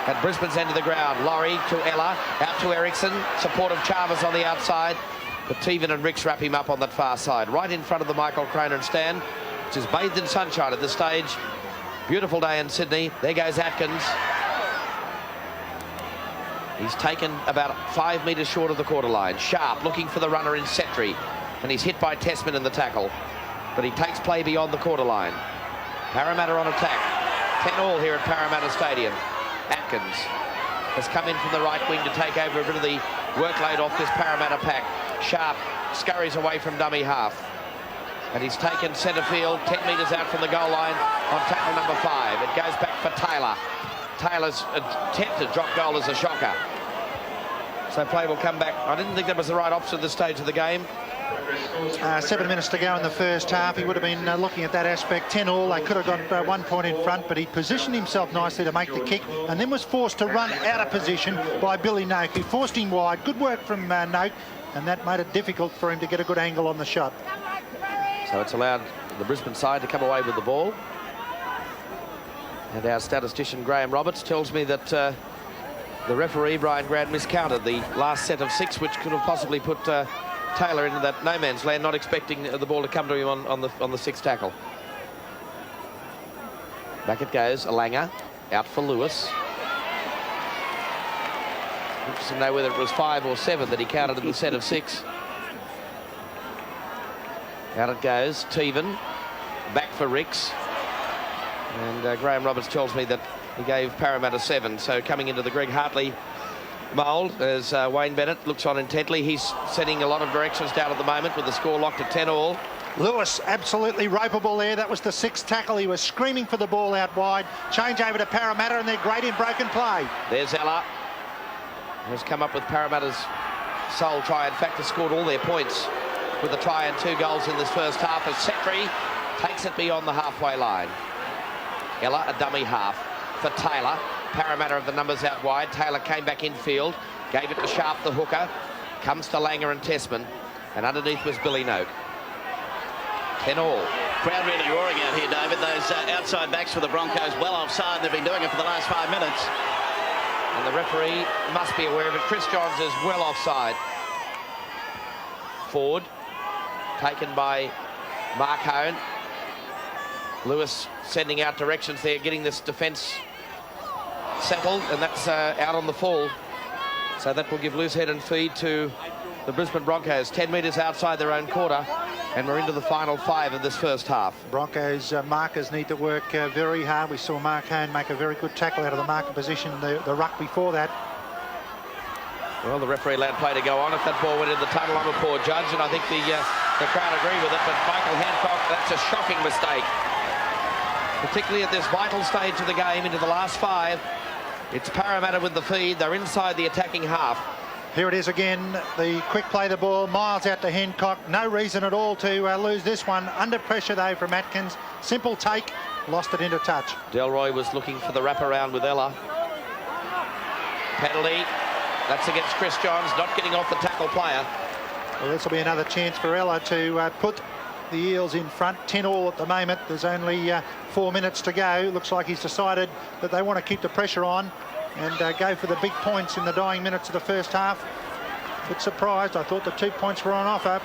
at Brisbane's end of the ground. Laurie to Ella, out to Ericsson, support of Chalmers on the outside, but Teven and Ricks wrap him up on that far side, right in front of the Michael Cronin stand, which is bathed in sunshine at this stage. Beautiful day in Sydney. There goes Atkins. He's taken about 5 metres short of the quarter line. Sharp looking for the runner in Setri, and he's hit by Tessman in the tackle, but he takes play beyond the quarter line. Parramatta on attack. 10-all here at Parramatta Stadium. Atkins has come in from the right wing to take over a bit of the workload off this Parramatta pack. Sharp scurries away from dummy half, and he's taken centre field 10 metres out from the goal line on tackle number 5. It goes back for Taylor. Taylor's attempted drop goal as a shocker. So play will come back. I didn't think that was the right option at this stage of the game. 7 minutes to go in the first half. He would have been looking at that aspect. 10-all. They could have got 1 point in front, but he positioned himself nicely to make the kick and then was forced to run out of position by Billy Noak, who forced him wide. Good work from Noak, and that made it difficult for him to get a good angle on the shot. So it's allowed the Brisbane side to come away with the ball. And our statistician Graham Roberts tells me that the referee Brian Grant miscounted the last set of 6, which could have possibly put Taylor into that no man's land, not expecting the ball to come to him on the 6th tackle. Back it goes. Alanga out for Lewis. Interesting to know whether it was 5 or 7 that he counted in the set of 6. Out it goes. Teven back for Ricks. And Graham Roberts tells me that he gave Parramatta 7. So coming into the Greg Hartley mould as Wayne Bennett looks on intently. He's setting a lot of directions down at the moment with the score locked at 10-all. Lewis absolutely ropeable there. That was the 6th tackle. He was screaming for the ball out wide. Change over to Parramatta, and they're great in broken play. There's Ella. Has come up with Parramatta's sole try. In fact, has scored all their points with a try and 2 goals in this first half as Setri takes it beyond the halfway line. Ella, a dummy half for Taylor. Parramatta of the numbers out wide. Taylor came back infield, gave it to Sharp, the hooker. Comes to Langer and Tessman, and underneath was Billy Noak. 10-all. Crowd really roaring out here, David. Those outside backs for the Broncos well offside. They've been doing it for the last 5 minutes. And the referee must be aware of it. Chris Johns is well offside. Forward, taken by Mark Hone. Lewis sending out directions there, getting this defence settled, and that's out on the full. So that will give loose head and feed to the Brisbane Broncos. 10 metres outside their own quarter, and we're into the final 5 of this first half. Broncos markers need to work very hard. We saw Mark Hone make a very good tackle out of the marker position, the ruck before that. Well, the referee allowed play to go on. If that ball went in the tunnel, I'm a poor judge, and I think the crowd agree with it. But Michael Hancock, that's a shocking mistake. Particularly at this vital stage of the game, into the last 5. It's Parramatta with the feed. They're inside the attacking half. Here it is again, the quick play the ball, Miles out to Hancock. No reason at all to lose this one. Under pressure though from Atkins. Simple take, lost it into touch. Delroy was looking for the wraparound with Ella. Penalty. That's against Chris Johns, not getting off the tackle player. Well, this will be another chance for Ella to put the Eels in front. 10-all at the moment. There's only 4 minutes to go. Looks like he's decided that they want to keep the pressure on and go for the big points in the dying minutes of the first half. A bit surprised. I thought the 2 points were on offer.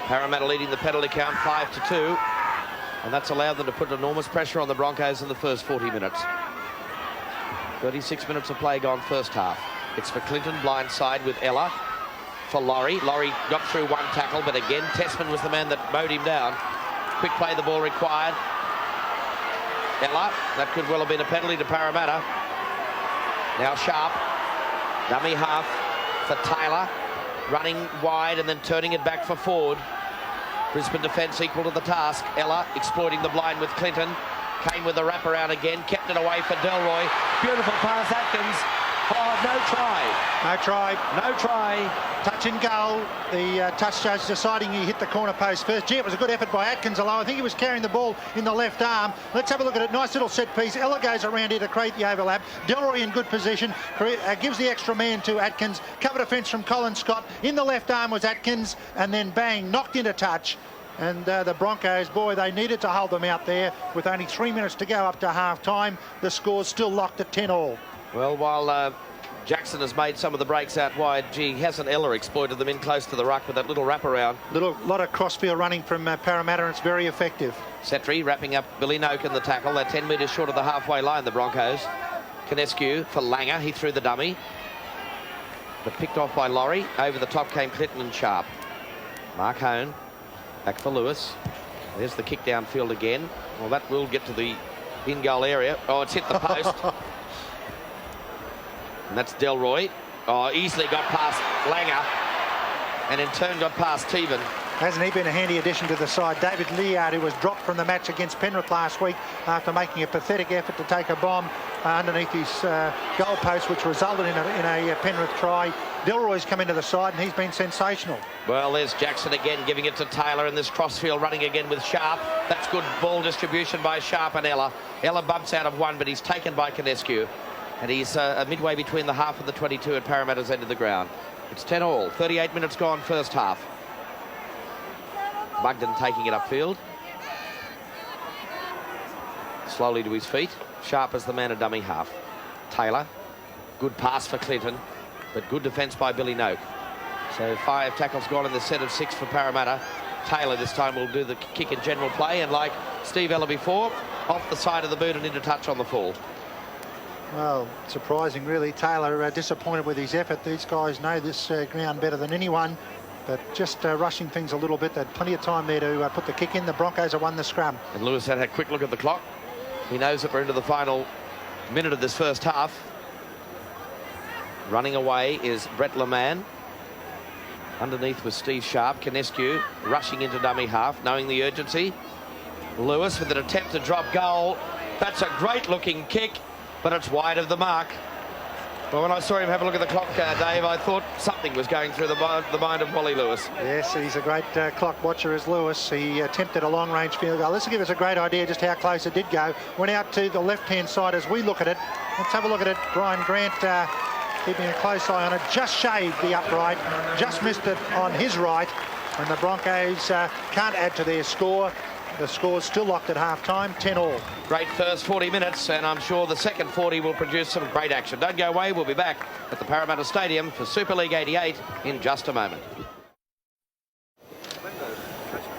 Parramatta leading the penalty count 5-2, and that's allowed them to put enormous pressure on the Broncos in the first 40 minutes. 36 minutes of play gone first half. It's for Clinton, blindside with Ella. For Laurie. Laurie got through 1 tackle, but again, Tessman was the man that mowed him down. Quick play, the ball required. Ella, that could well have been a penalty to Parramatta. Now Sharp. Dummy half for Taylor. Running wide and then turning it back for Ford. Brisbane defence equal to the task. Ella exploiting the blind with Clinton. Came with a wraparound again. Kept it away for Delroy. Beautiful pass, Atkins. Oh, no try. No try. No try. Touch and goal. The touch judge deciding he hit the corner post first. Gee, it was a good effort by Atkins, although I think he was carrying the ball in the left arm. Let's have a look at it. Nice little set piece. Ella goes around here to create the overlap. Delroy in good position. Gives the extra man to Atkins. Cover defence from Colin Scott. In the left arm was Atkins, and then bang, knocked into touch. And the Broncos, boy, they needed to hold them out there with only 3 minutes to go up to half-time. The score's still locked at 10-all. Well, while Jackson has made some of the breaks out wide, gee, hasn't Ella exploited them in close to the ruck with that little wraparound? Lot of crossfield running from Parramatta, and it's very effective. Setri wrapping up Billy Noak in the tackle. They're 10 metres short of the halfway line, the Broncos. Kinescu for Langer. He threw the dummy. But picked off by Laurie. Over the top came Clinton and Sharp. Mark Hone. Back for Lewis. There's the kick downfield again. Well, that will get to the in-goal area. Oh, it's hit the post. And that's Delroy. Oh, easily got past Langer. And in turn got past Teven. Hasn't he been a handy addition to the side? David Leard, who was dropped from the match against Penrith last week after making a pathetic effort to take a bomb underneath his goal post, which resulted in a Penrith try. Delroy's come into the side and he's been sensational. Well, there's Jackson again giving it to Taylor in this crossfield, running again with Sharp. That's good ball distribution by Sharp and Ella. Ella bumps out of one, but he's taken by Kinescu. And he's midway between the half and the 22 at Parramatta's end of the ground. It's 10-all. 38 minutes gone first half. Bugden taking it upfield. Slowly to his feet. Sharp as the man of dummy half. Taylor. Good pass for Clinton, but good defence by Billy Noak. So 5 tackles gone in the set of 6 for Parramatta. Taylor this time will do the kick and general play, and like Steve Ella before, off the side of the boot and into touch on the full. Well, surprising really. Taylor disappointed with his effort. These guys know this ground better than anyone, but just rushing things a little bit. They had plenty of time there to put the kick in. The Broncos have won the scrum. And Lewis had a quick look at the clock. He knows that we're into the final minute of this first half. Running away is Brett LeMan. Underneath was Steve Sharp. Kinescu rushing into dummy half, knowing the urgency. Lewis with an attempt to drop goal. That's a great looking kick, but it's wide of the mark. Well, when I saw him have a look at the clock, Dave, I thought something was going through the mind of Wally Lewis. Yes, he's a great clock watcher as Lewis. He attempted a long-range field goal. This will give us a great idea just how close it did go. Went out to the left-hand side as we look at it. Let's have a look at it. Brian Grant keeping a close eye on it. Just shaved the upright. Just missed it on his right. And the Broncos can't add to their score. The score's still locked at half-time, 10-all. Great first 40 minutes, and I'm sure the second 40 will produce some great action. Don't go away. We'll be back at the Parramatta Stadium for Super League 88 in just a moment.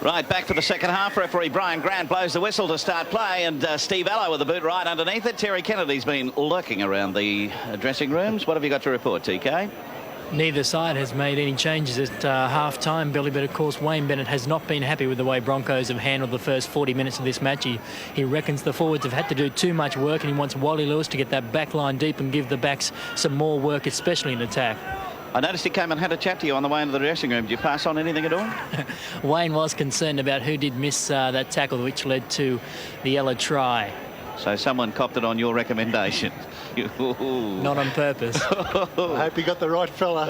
Right, back for the second half. Referee Brian Grant blows the whistle to start play, and Steve Ella with the boot right underneath it. Terry Kennedy's been lurking around the dressing rooms. What have you got to report, TK? Neither side has made any changes at half-time, Billy, but of course Wayne Bennett has not been happy with the way Broncos have handled the first 40 minutes of this match. He reckons the forwards have had to do too much work, and he wants Wally Lewis to get that back line deep and give the backs some more work, especially in attack. I noticed he came and had a chat to you on the way into the dressing room. Did you pass on anything at all? Wayne was concerned about who did miss that tackle, which led to the Ella try. So someone copped it on your recommendation. Not on purpose. I hope you got the right fella.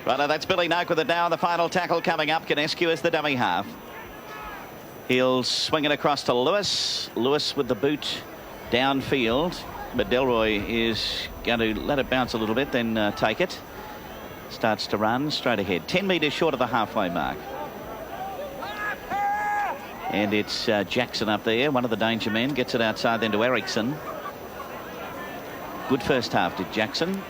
Right, that's Billy Noak with it now. The final tackle coming up. Kinescu is the dummy half. He'll swing it across to Lewis. Lewis with the boot downfield. But Delroy is going to let it bounce a little bit, then take it. Starts to run straight ahead. 10 metres short of the halfway mark. And it's Jackson up there, one of the danger men. Gets it outside then to Ericsson. Good first half did Jackson.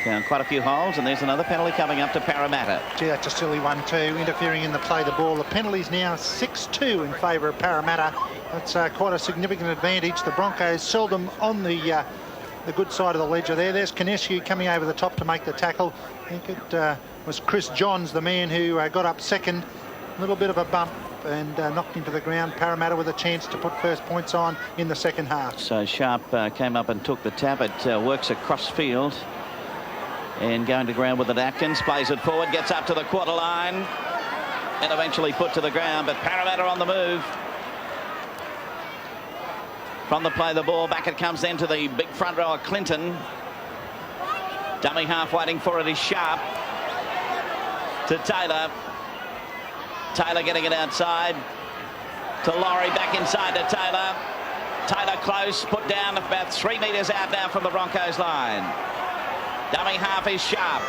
Down quite a few holes, and there's another penalty coming up to Parramatta. Gee, that's a silly one too, interfering in the play of the ball. The penalty's now 6-2 in favour of Parramatta. That's quite a significant advantage. The Broncos seldom on the good side of the ledger there. There's Kinescu coming over the top to make the tackle. I think it was Chris Johns, the man who got up second. A little bit of a bump and knocked into the ground. Parramatta with a chance to put first points on in the second half. So Sharp came up and took the tap. It works across field And going to ground with it, Atkins plays it forward, gets up to the quarter line, and eventually put to the ground. But Parramatta on the move. From the play, the ball back it comes then to the big front rower, Clinton. Dummy half waiting for it is Sharp. To Taylor. Taylor getting it outside. To Laurie, back inside to Taylor. Taylor close, put down about 3 metres out now from the Broncos line. Dummy half is Sharp.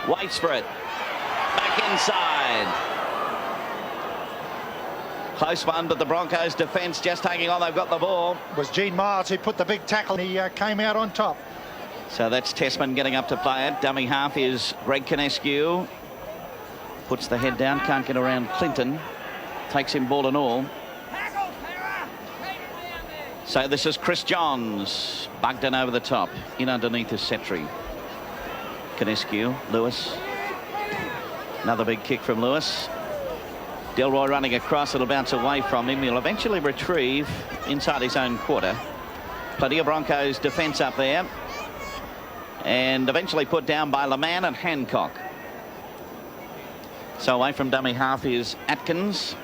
Waits for it. Back inside. Close one, but the Broncos defence just hanging on. They've got the ball. It was Gene Miles who put the big tackle. He came out on top. So that's Tessman getting up to play it. Dummy half is Greg Canescu. Puts the head down, can't get around Clinton. Takes him ball and all. So this is Chris Johns. Bugden over the top. In underneath is Setri. Canescu, Lewis. Another big kick from Lewis. Delroy running across. It'll bounce away from him. He'll eventually retrieve inside his own quarter. Plenty of Broncos defence up there. And eventually put down by Leman and Hancock. So away from dummy half is Atkins.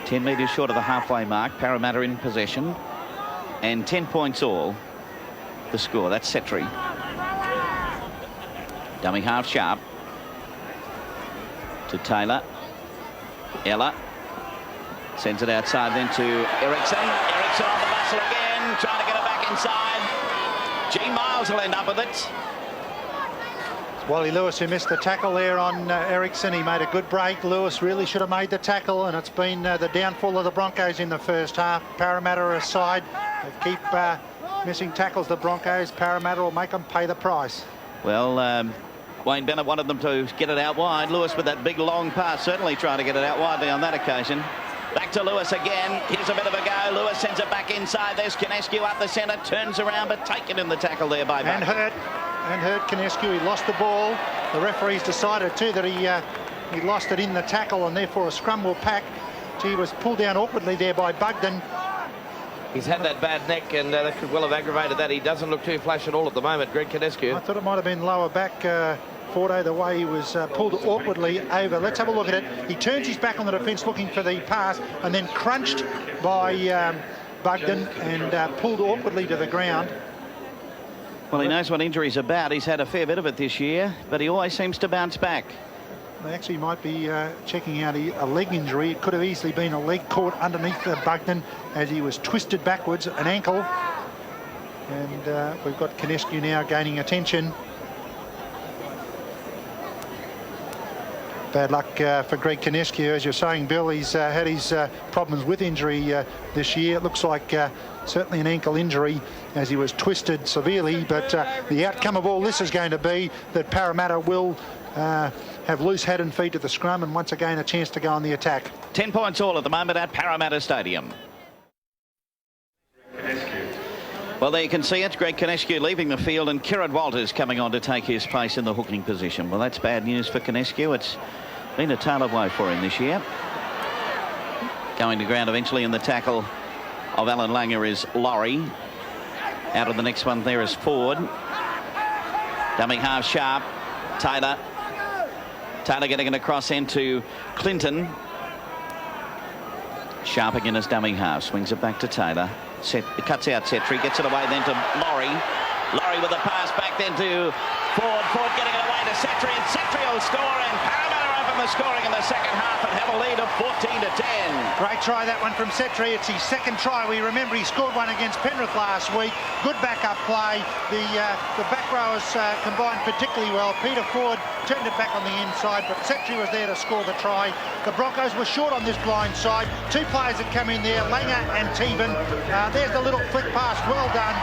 Ten metres short of the halfway mark. Parramatta in possession. And 10 points all. The score. That's Setri. Dummy half Sharp. To Taylor. Sends it outside then to Ericsson. Ericsson on the muscle again. Trying to get it back inside. Gene Miles will end up with it. Wally Lewis, who missed the tackle there on Ericsson. He made a good break. Lewis really should have made the tackle, and it's been the downfall of the Broncos in the first half. Parramatta aside. They keep missing tackles, the Broncos. Parramatta will make them pay the price. Well, Wayne Bennett wanted them to get it out wide. Lewis with that big long pass, certainly trying to get it out widely on that occasion. Back to Lewis again. Here's a bit of a go. Lewis sends it back inside. There's Canescu up the centre. Turns around, but taken in the tackle there by Buck. And hurt Canescu. He lost the ball. The referees decided too that he lost it in the tackle, and therefore a scrum will pack. He was pulled down awkwardly there by Bugden. He's had that bad neck, and that could well have aggravated that. He doesn't look too flash at all at the moment, Greg Canescu. I thought it might have been lower back, Fordo, the way he was pulled awkwardly over. Let's have a look at it. He turns his back on the defence looking for the pass, and then crunched by Bugden and pulled awkwardly to the ground. Well, he knows what injury's about. He's had a fair bit of it this year, but he always seems to bounce back. They actually might be checking out a leg injury. It could have easily been a leg caught underneath Bugden as he was twisted backwards, an ankle. And we've got Canescu now gaining attention. Bad luck for Greg Canescu. As you're saying, Bill, he's had his problems with injury this year. It looks like certainly an ankle injury as he was twisted severely. But the outcome of all this is going to be that Parramatta will have loose head and feet at the scrum, and once again a chance to go on the attack. 10 points all at the moment at Parramatta Stadium. Well, there you can see it. Greg Canescu leaving the field, and Kieran Walters coming on to take his place in the hooking position. Well, that's bad news for Canescu. It's been a tale of woe for him this year. Going to ground eventually in the tackle of Alan Langer is Laurie. Out of the next one there is Ford. Dummy half Sharp. Taylor getting it across into Clinton. Sharp again as dummy half. Swings it back to Taylor. Cuts out Setri, gets it away then to Laurie. Laurie with a pass back then to Ford. Ford getting it away to Setri, and Setri will score, and Parramatta open the scoring in the second half and have a lead of 14-10. Great try, that one from Setri. It's his second try. We remember he scored one against Penrith last week. Good backup play. The back rowers combined particularly well. Peter Ford turned it back on the inside, but Setri was there to score the try. The Broncos were short on this blind side. Two players that come in there, Langer and Teven. There's the little flick pass, well done.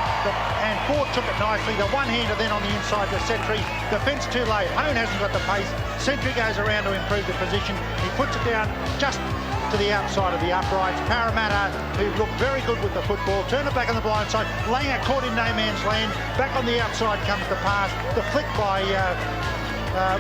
And Ford took it nicely. The one-hander then on the inside to Setri. Defence too late. Hone hasn't got the pace. Setri goes around to improve the position. He puts it down just to the outside of the uprights. Parramatta, who looked very good with the football, turn it back on the blind side. Langer caught in no man's land. Back on the outside comes the pass. The flick by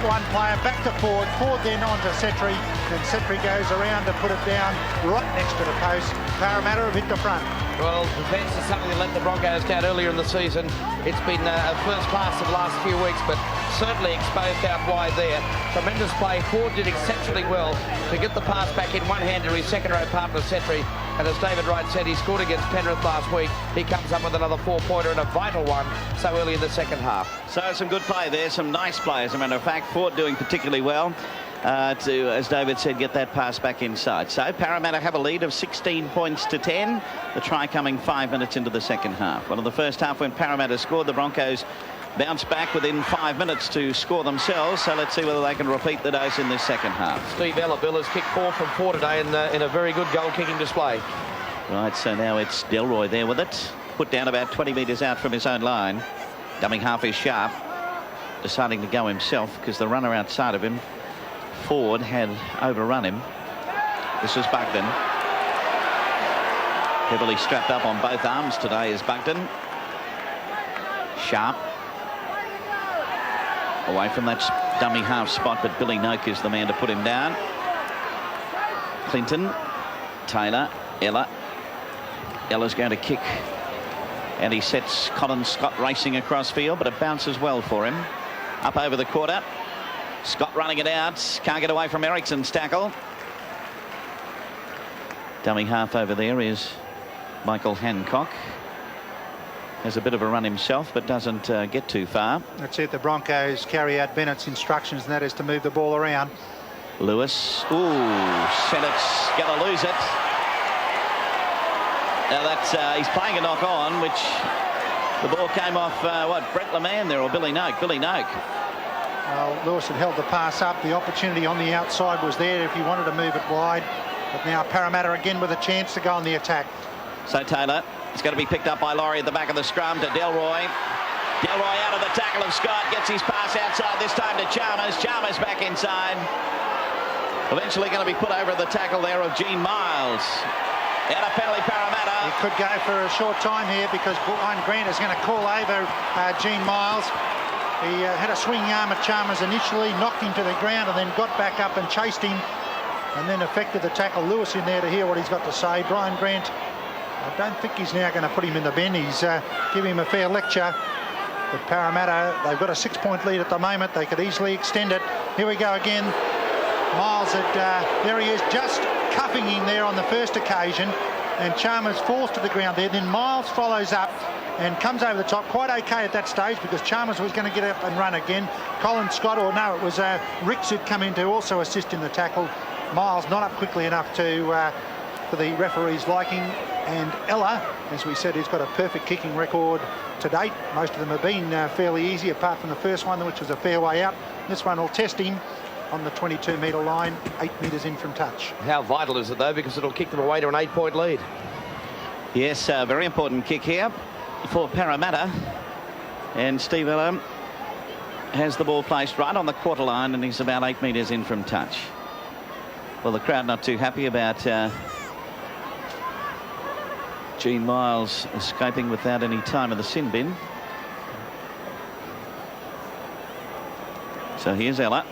one player back to Ford. Ford then on to Setri. and Setri goes around to put it down right next to the post. Parramatta have hit the front. Well, defence is something that let the Broncos down earlier in the season. It's been a first class of the last few weeks, but certainly exposed out wide there. Tremendous play. Ford did exceptionally well to get the pass back in one hand to his second row partner, Setri. And as David Wright said, he scored against Penrith last week. He comes up with another 4-pointer and a vital one so early in the second half. So some good play there, some nice play, as a matter of fact. Ford doing particularly well to, as David said, get that pass back inside. So Parramatta have a lead of 16 points to 10. The try coming 5 minutes into the second half. Well, in the first half when Parramatta scored, the Broncos bounced back within 5 minutes to score themselves. So let's see whether they can repeat the dose in this second half. Steve Ella-Bill has kicked 4 from 4 today in a very good goal-kicking display. Right, so now it's Delroy there with it. Put down about 20 metres out from his own line. Dummy half is Sharp. Deciding to go himself because the runner outside of him, Ford, had overrun him. This is Bugden. Heavily strapped up on both arms today is Bugden. Sharp. Away from that dummy half spot, but Billy Noak is the man to put him down. Clinton, Taylor, Ella. Ella's going to kick. And he sets Colin Scott racing across field, but it bounces well for him. Up over the quarter. Scott running it out. Can't get away from Ericsson's tackle. Dummy half over there is Michael Hancock. Has a bit of a run himself, but doesn't get too far. That's it. The Broncos carry out Bennett's instructions, and that is to move the ball around. Lewis. Ooh, Sennett's going to lose it. Now that's he's playing a knock on, which the ball came off Brett LeMan there, or Billy Noak. Billy Noak. Well, Lewis had held the pass up. The opportunity on the outside was there if he wanted to move it wide. But now Parramatta again with a chance to go on the attack. So Taylor, it's going to be picked up by Laurie at the back of the scrum to Delroy. Delroy out of the tackle of Scott, gets his pass outside, this time to Chalmers. Chalmers back inside. Eventually going to be put over the tackle there of Gene Miles. Out of penalty, Parramatta. He could go for a short time here because Brian Grant is going to call over Gene Miles. He had a swinging arm at Chalmers initially, knocked him to the ground and then got back up and chased him and then effected the tackle. Lewis in there to hear what he's got to say. Brian Grant, I don't think he's now going to put him in the bin. He's giving him a fair lecture. But Parramatta, they've got a 6-point lead at the moment. They could easily extend it. Here we go again. Miles, there he is, just cuffing him there on the first occasion. And Chalmers falls to the ground there. Then Miles follows up and comes over the top. Quite okay at that stage because Chalmers was going to get up and run again. Colin Scott, or no, it was Ricks who'd come in to also assist in the tackle. Miles not up quickly enough to for the referee's liking. And Ella, as we said, he's got a perfect kicking record to date. Most of them have been fairly easy, apart from the first one, which was a fair way out. This one will test him on the 22-metre line, 8 metres in from touch. How vital is it, though, because it'll kick them away to an 8-point lead. Yes, a very important kick here for Parramatta. And Steve Ella has the ball placed right on the quarter line, and he's about 8 metres in from touch. Well, the crowd not too happy about Gene Miles escaping without any time in the sin bin. So here's Ella.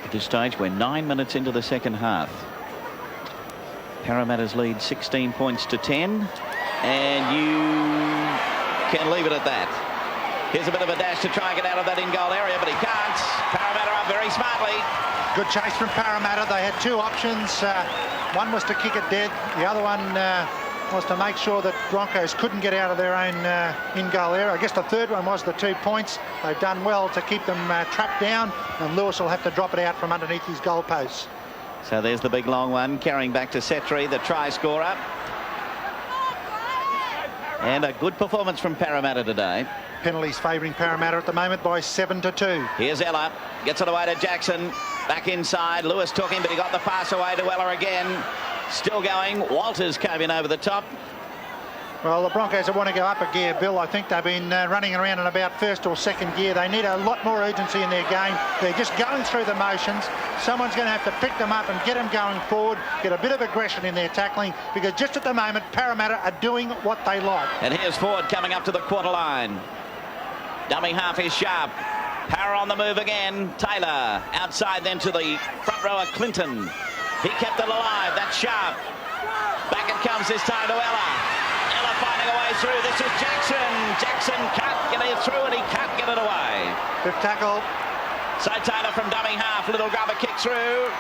At this stage, we're 9 minutes into the second half. Parramatta's lead 16 points to 10. And you can leave it at that. Here's a bit of a dash to try and get out of that in-goal area, but he can't. Parramatta up very smartly. Good chase from Parramatta. They had 2 options. One was to kick it dead. The other one was to make sure that Broncos couldn't get out of their own in-goal area. I guess the third one was the 2 points. They've done well to keep them trapped down, and Lewis will have to drop it out from underneath his goalposts. So there's the big long one, carrying back to Setri, the try scorer. And a good performance from Parramatta today. Penalties favouring Parramatta at the moment by 7-2. Here's Ella, gets it away to Jackson, back inside. Lewis took him, but he got the pass away to Ella again. Still going. Walters came in over the top. Well, the Broncos want to go up a gear, Bill. I think they've been running around in about first or second gear. They need a lot more urgency in their game. They're just going through the motions. Someone's going to have to pick them up and get them going forward, get a bit of aggression in their tackling, because just at the moment, Parramatta are doing what they like. And here's Ford coming up to the quarter line. Dummy half is Sharp. Power on the move again. Taylor outside then to the front rower Clinton. He kept it alive. That's sharp. Back it comes this time to Ella. Ella finding a way through. This is Jackson. Jackson can't get it through and he can't get it away. Good tackle. So Taylor from dummy half. Little grubber kick through.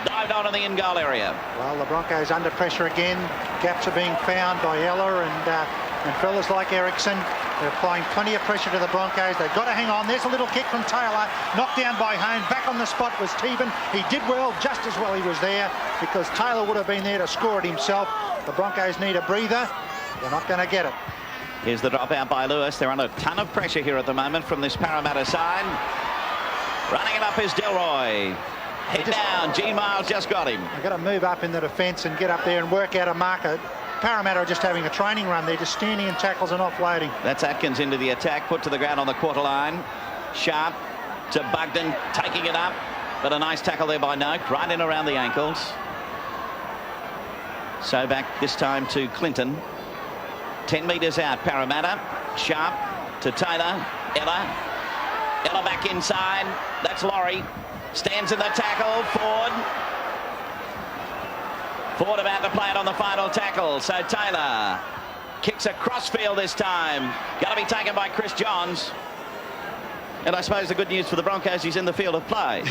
Dived on in the in-goal area. Well, the Broncos under pressure again. Gaps are being found by Ella and fellas like Erickson. They're applying plenty of pressure to the Broncos. They've got to hang on. There's a little kick from Taylor. Knocked down by Hone. Back on the spot was Teban. He did well, just as well he was there, because Taylor would have been there to score it himself. The Broncos need a breather. They're not going to get it. Here's the drop out by Lewis. They're under a ton of pressure here at the moment from this Parramatta side. Running it up is Delroy. Head down. Gene Miles just got him. They've got to move up into the fence and get up there and work out a marker. Parramatta are just having a training run. They're just standing in tackles and offloading. That's Atkins into the attack, put to the ground on the quarter line. Sharp to Bugden, taking it up. But a nice tackle there by Noak, right in around the ankles. So back this time to Clinton. 10 metres out, Parramatta. Sharp to Taylor. Ella. Ella back inside. That's Laurie. Stands in the tackle. Ford about to play it on the final tackle. So Taylor kicks across field this time. Got to be taken by Chris Johns. And I suppose the good news for the Broncos, he's in the field of play.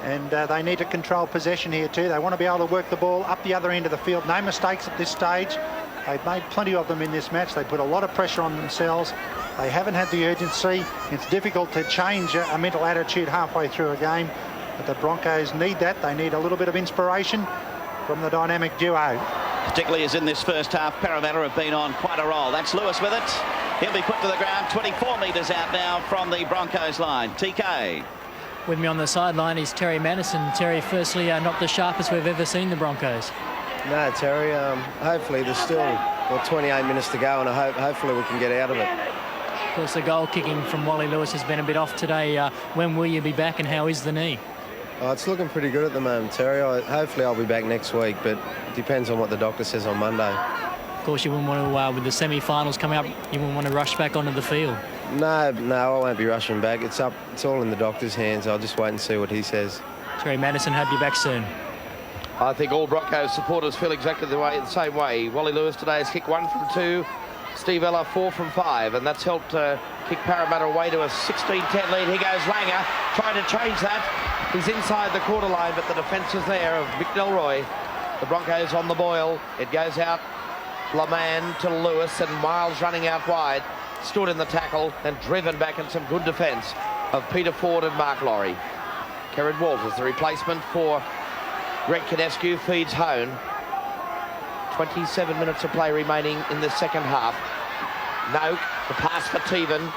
And they need to control possession here too. They want to be able to work the ball up the other end of the field. No mistakes at this stage. They've made plenty of them in this match. They put a lot of pressure on themselves. They haven't had the urgency. It's difficult to change a mental attitude halfway through a game. But the Broncos need that. They need a little bit of inspiration from the dynamic duo. Particularly as in this first half, Parramatta have been on quite a roll. That's Lewis with it. He'll be put to the ground 24 metres out now from the Broncos line. TK. With me on the sideline is Terry Madison. Terry, firstly, not the sharpest we've ever seen the Broncos. No, Terry, hopefully there's still 28 minutes to go, and hopefully we can get out of it. Of course, the goal kicking from Wally Lewis has been a bit off today. When will you be back, and how is the knee? Oh, it's looking pretty good at the moment, Terry. Hopefully I'll be back next week, but it depends on what the doctor says on Monday. Of course, you wouldn't want to, with the semi-finals coming up, you wouldn't want to rush back onto the field. No, I won't be rushing back. It's all in the doctor's hands. I'll just wait and see what he says. Terry Madison, hope you're back soon. I think all Broncos supporters feel exactly the same way. Wally Lewis today has kicked 1 from 2. Steve Ella 4 from 5, and that's helped kick Parramatta away to a 16-10 lead. Here goes Langer, trying to change that. He's inside the quarter line, but the defence is there of Mick Delroy. The Broncos on the boil. It goes out Laman to Lewis, and Miles running out wide. Stood in the tackle and driven back in some good defence of Peter Ford and Mark Laurie. Kerrod Walters, the replacement for Greg Kinescu, feeds Hone. 27 minutes of play remaining in the second half. Noak, the pass for Teban,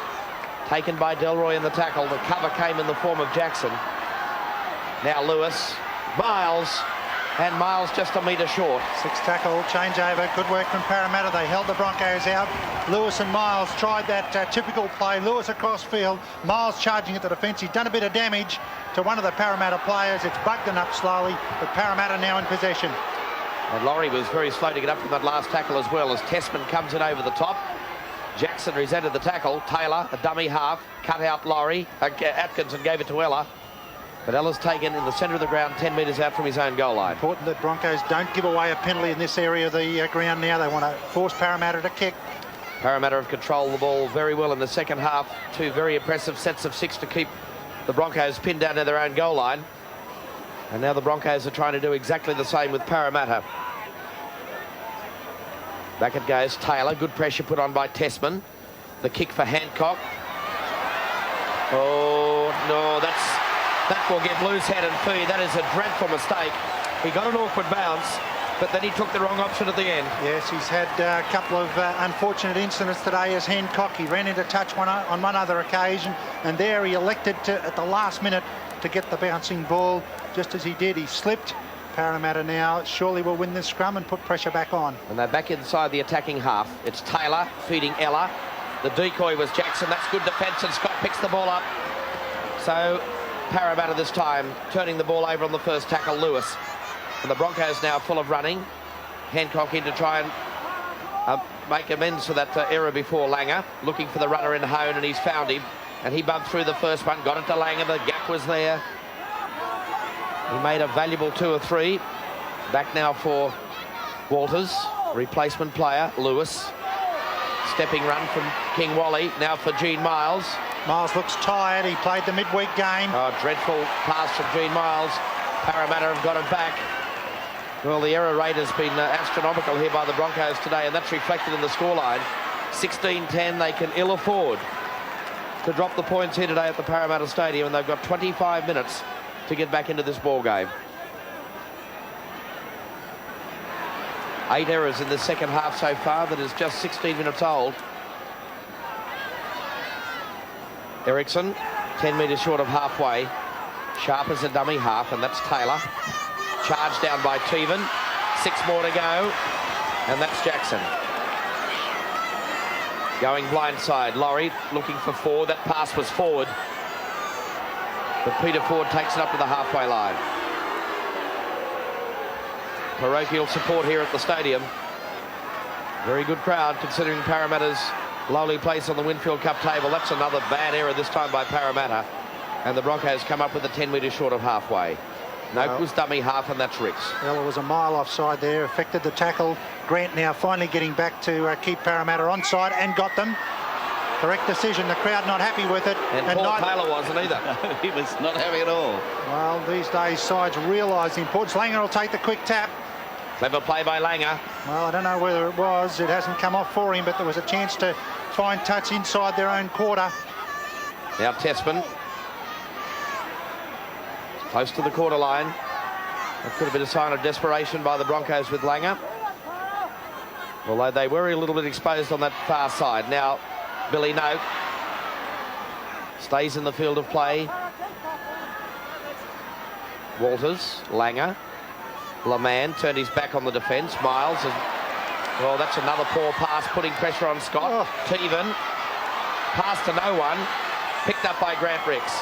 taken by Delroy in the tackle. The cover came in the form of Jackson. Now Lewis, Miles, and Miles just a metre short. 6 tackle, changeover, good work from Parramatta. They held the Broncos out. Lewis and Miles tried that typical play. Lewis across field, Miles charging at the defence. He's done a bit of damage to one of the Parramatta players. It's Bugden up slowly, but Parramatta now in possession. And Laurie was very slow to get up from that last tackle as well, as Tessman comes in over the top. Jackson resented the tackle. Taylor, a dummy half, cut out Laurie. Atkins and gave it to Ella. But Ella's taken in the centre of the ground, 10 metres out from his own goal line. Important that Broncos don't give away a penalty in this area of the ground now. They want to force Parramatta to kick. Parramatta have controlled the ball very well in the second half. 2 very impressive sets of 6 to keep the Broncos pinned down to their own goal line. And now the Broncos are trying to do exactly the same with Parramatta. Back it goes. Taylor, good pressure put on by Tessman. The kick for Hancock. Oh, no, that will get loose head and feed. That is a dreadful mistake. He got an awkward bounce, but then he took the wrong option at the end. Yes, he's had a couple of unfortunate incidents today as Hancock. He ran into touch on one other occasion, and there he elected to, at the last minute, to get the bouncing ball. Just as he did, he slipped. Parramatta now surely will win this scrum and put pressure back on. And they're back inside the attacking half. It's Taylor feeding Ella. The decoy was Jackson. That's good defence, and Scott picks the ball up. So Parramatta this time turning the ball over on the first tackle, Lewis. And the Broncos now full of running. Hancock in to try and make amends for that error before Langer. Looking for the runner in Hone, and he's found him. And he bumped through the first one, got it to Langer. The gap was there. He made a valuable 2 or 3. Back now for Walters, replacement player, Lewis. Stepping run from King Wally, now for Gene Miles. Miles looks tired. He played the midweek game. Oh, dreadful pass from Gene Miles. Parramatta have got it back. Well, the error rate has been astronomical here by the Broncos today, and that's reflected in the scoreline. 16-10, they can ill afford to drop the points here today at the Parramatta Stadium, and they've got 25 minutes to get back into this ball game. 8 errors in the second half so far that is just 16 minutes old. Ericsson, 10 metres short of halfway. Sharp as a dummy half, and that's Taylor. Charged down by Teven. 6 more to go, and that's Jackson. Going blindside, Laurie looking for Ford. That pass was forward, but Peter Ford takes it up to the halfway line. Parochial support here at the stadium. Very good crowd considering Parramatta's lowly place on the Winfield Cup table. That's another bad error this time by Parramatta, and the Broncos come up with a 10 metres short of halfway. Nope was dummy half, and that's Ricks. Well, it was a mile offside there, affected the tackle. Grant now finally getting back to keep Parramatta onside, and got them. Correct decision. The crowd not happy with it. And Paul Taylor wasn't either. He was not happy at all. Well, these days sides realise the importance. Langer will take the quick tap. Clever play by Langer. Well, I don't know whether it was. It hasn't come off for him, but there was a chance to find touch inside their own quarter. Now Tessman. Close to the quarter line. That could have been a sign of desperation by the Broncos with Langer, although they were a little bit exposed on that far side. Now Billy Noak stays in the field of play. Walters, Langer, Laman turned his back on the defence. Miles, and well, that's another poor pass, putting pressure on Scott. Teven, pass to no one, picked up by Grant Ricks.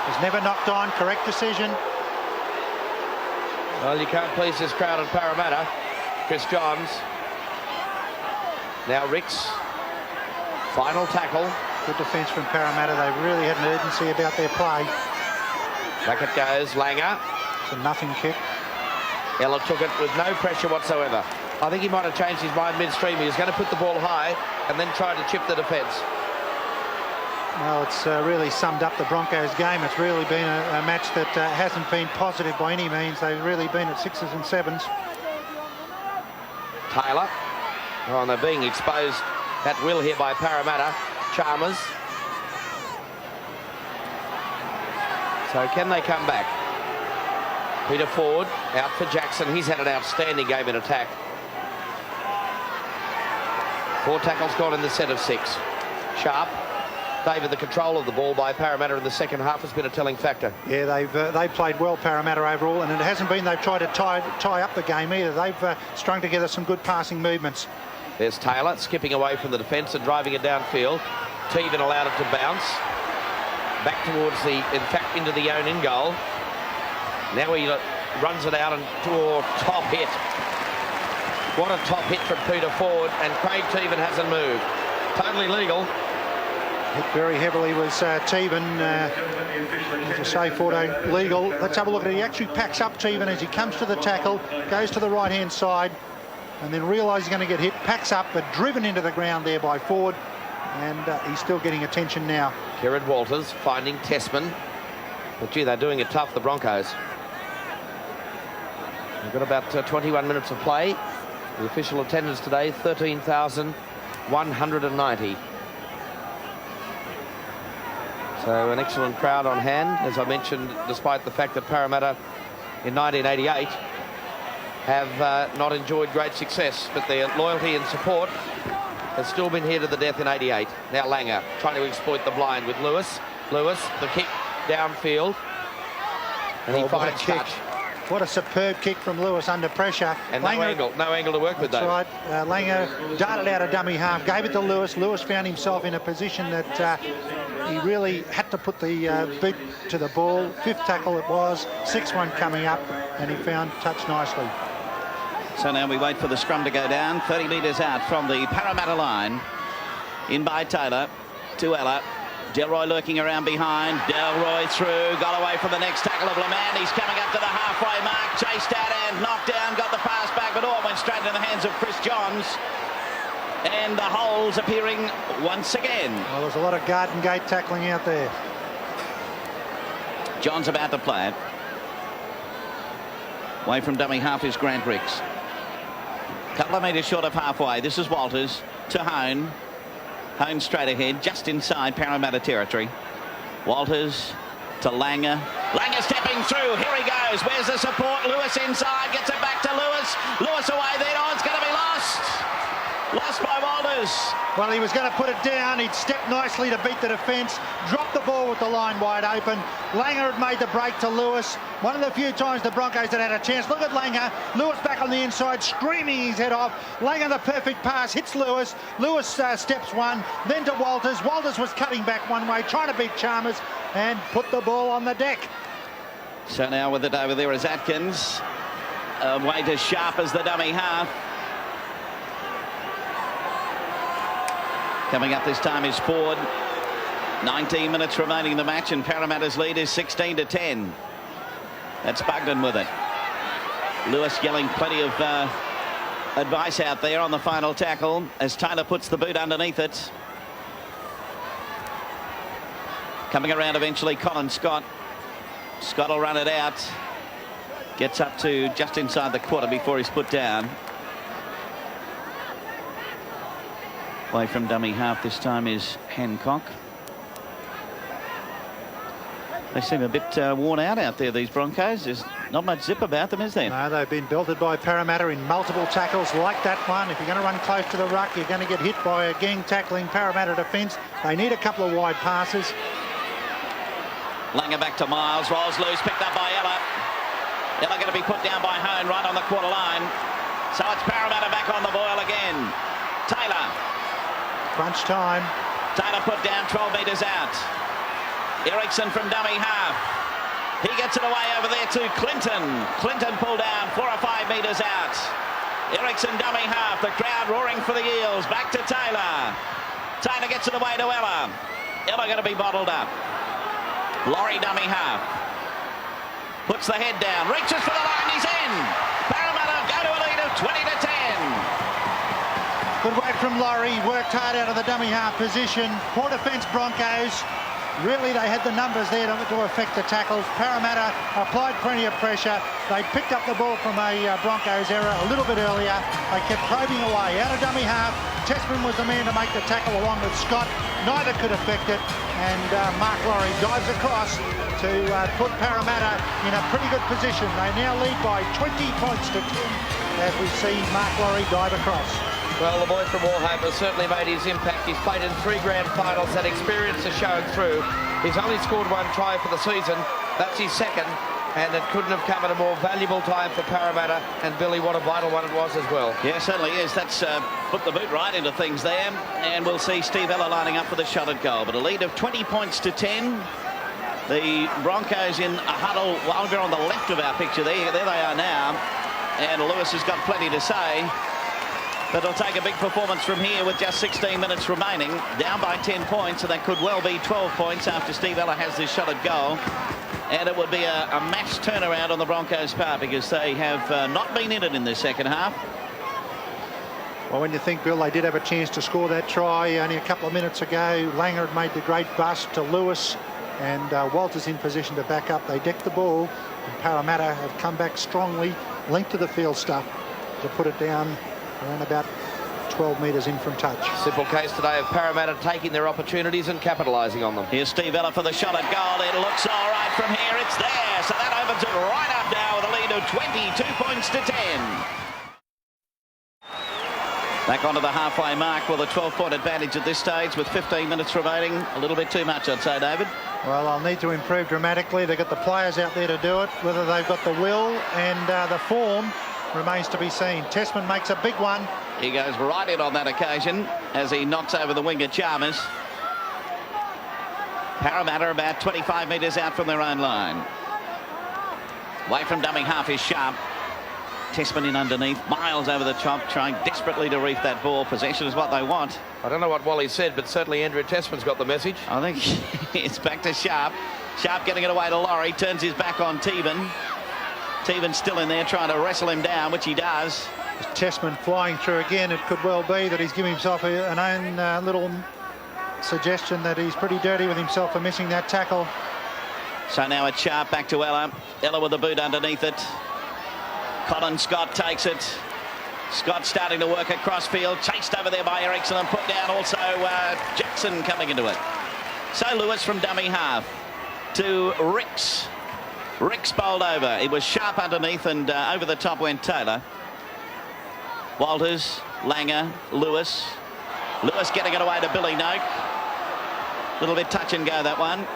Was never knocked on. Correct decision. Well, you can't please this crowd at Parramatta. Chris Johns. Now Ricks. Final tackle. Good defence from Parramatta. They really had an urgency about their play. Back it goes. Langer. It's a nothing kick. Ella took it with no pressure whatsoever. I think he might have changed his mind midstream. He was going to put the ball high and then try to chip the defence. Well, it's really summed up the Broncos' game. It's really been a match that hasn't been positive by any means. They've really been at 6s and 7s. Taylor. Oh, and they're being exposed at will here by Parramatta. Chalmers. So can they come back? Peter Ford out for Jackson. He's had an outstanding game in attack. 4 tackles gone in the set of 6. Sharp. David, the control of the ball by Parramatta in the second half has been a telling factor. Yeah, they've played well, Parramatta, overall, and it hasn't been they've tried to tie up the game either. They've strung together some good passing movements. There's Taylor skipping away from the defence and driving it downfield. Teven allowed it to bounce. Back towards into the own in goal. Now he runs it out and top hit. What a top hit from Peter Ford, and Craig Teven hasn't moved. Totally legal. Hit very heavily was Teven. As I say, Ford legal. Let's have a look at it. He actually packs up Teven as he comes to the tackle, goes to the right-hand side, and then realises he's going to get hit. Packs up, but driven into the ground there by Ford, and he's still getting attention now. Kieran Walters finding Tessman. But gee, they're doing it tough, the Broncos. We've got about 21 minutes of play. The official attendance today, 13,190. So an excellent crowd on hand, as I mentioned, despite the fact that Parramatta in 1988 have not enjoyed great success, but their loyalty and support has still been here to the death in 88. Now Langer trying to exploit the blind with Lewis. Lewis, the kick downfield, and he finds touch. What a superb kick from Lewis under pressure. And Langer, no angle to work with, though. That's right. Langer darted out a dummy half, gave it to Lewis. Lewis found himself in a position that he really had to put the boot to the ball. 5th tackle it was, 6th one coming up, and he found touch nicely. So now we wait for the scrum to go down. 30 metres out from the Parramatta line. In by Taylor to Ella. Delroy lurking around behind. Delroy through, got away from the next tackle of Lemand. He's coming up to the halfway mark, chased out and knocked down, got the pass back, but all went straight into the hands of Chris Johns. And the holes appearing once again. Well, there's a lot of garden gate tackling out there. John's about to play it. Away from dummy half is Grant Ricks. Couple of metres short of halfway. This is Walters to Hone. Hone straight ahead, just inside Parramatta territory. Walters to Langer. Langer stepping through. Here he goes. Where's the support? Lewis inside. Gets it back to Lewis. Lewis away then. Oh, it's going to be lost. Lost by Walters. Well, he was going to put it down. He'd stepped nicely to beat the defence. Dropped the ball with the line wide open. Langer had made the break to Lewis. One of the few times the Broncos had a chance. Look at Langer. Lewis back on the inside, screaming his head off. Langer, the perfect pass, hits Lewis. Lewis steps one, then to Walters. Walters was cutting back one way, trying to beat Chalmers and put the ball on the deck. So now with it over there is Atkins. Weight as sharp as the dummy half. Coming up this time is Ford. 19 minutes remaining in the match, and Parramatta's lead is 16-10. That's Bugden with it. Lewis yelling plenty of advice out there on the final tackle as Taylor puts the boot underneath it. Coming around eventually, Colin Scott. Scott will run it out. Gets up to just inside the quarter before he's put down. Away from dummy half this time is Hancock. They seem a bit worn out there, these Broncos. There's not much zip about them, is there? No, they've been belted by Parramatta in multiple tackles like that one. If you're going to run close to the ruck, you're going to get hit by a gang tackling Parramatta defence. They need a couple of wide passes. Langer back to Miles, rolls loose, picked up by Ella. Ella going to be put down by Hone right on the quarter line. So it's Parramatta back on the boil again. Taylor. Crunch time. Taylor put down 12 metres out. Ericsson from dummy half. He gets it away over there to Clinton. Clinton pulled down 4 or 5 metres out. Ericsson dummy half. The crowd roaring for the Eels. Back to Taylor. Taylor gets it away to Ella. Ella going to be bottled up. Laurie dummy half. Puts the head down. Reaches for the line. He's in. Parramatta go to a lead of 20-10. Good work from Laurie. Worked hard out of the dummy half position. Poor defence Broncos. Really, they had the numbers there to affect the tackles. Parramatta applied plenty of pressure. They picked up the ball from a Broncos error a little bit earlier. They kept probing away. Out of dummy half, Tessman was the man to make the tackle along with Scott. Neither could affect it. And Mark Laurie dives across to put Parramatta in a pretty good position. They now lead by 20 points to 10 as we see Mark Laurie dive across. Well, the boy from Warhope has certainly made his impact. He's played in 3 grand finals. That experience is showing through. He's only scored 1 try for the season. That's his second, and it couldn't have come at a more valuable time for Parramatta. And Billy, what a vital one it was as well. Yeah, certainly is. That's put the boot right into things there. And we'll see Steve Ella lining up for the shot at goal. But a lead of 20 points to 10. The Broncos in a huddle over on the left of our picture there. There they are now. And Lewis has got plenty to say. But it'll take a big performance from here with just 16 minutes remaining. Down by 10 points, and that could well be 12 points after Steve Ella has this shot at goal. And it would be a match turnaround on the Broncos' part because they have not been in it in this second half. Well, when you think, Bill, they did have a chance to score that try only a couple of minutes ago. Langer had made the great bust to Lewis, and Walters in position to back up. They decked the ball, and Parramatta have come back strongly, linked to the field stuff to put it down around about 12 metres in from touch. Simple case today of Parramatta taking their opportunities and capitalising on them. Here's Steve Ella for the shot at goal. It looks all right from here. It's there. So that opens it right up now with a lead of 22 points to 10. Back onto the halfway mark with a 12-point advantage at this stage with 15 minutes remaining. A little bit too much, I'd say, David. Well, they'll need to improve dramatically. They've got the players out there to do it. Whether they've got the will and the form remains to be seen. Tessman makes a big one. He goes right in on that occasion as he knocks over the winger Chalmers. Parramatta about 25 metres out from their own line. Away from dummy half is Sharp. Tessman in underneath. Miles over the top, trying desperately to reef that ball. Possession is what they want. I don't know what Wally said, but certainly Andrew Tessman's got the message. I think it's back to Sharp. Sharp getting it away to Laurie. Turns his back on Teven. Teven's still in there trying to wrestle him down, which he does. Tessman flying through again. It could well be that he's giving himself an own little suggestion that he's pretty dirty with himself for missing that tackle. So now it's Sharp back to Ella. Ella with the boot underneath it. Colin Scott takes it. Scott starting to work across field. Chased over there by Ericsson and put down also Jackson coming into it. So Lewis from dummy half to Ricks. Ricks bowled over. It was Sharp underneath and over the top went Taylor. Walters, Langer, Lewis. Lewis getting it away to Billy Noak. A little bit touch and go that one.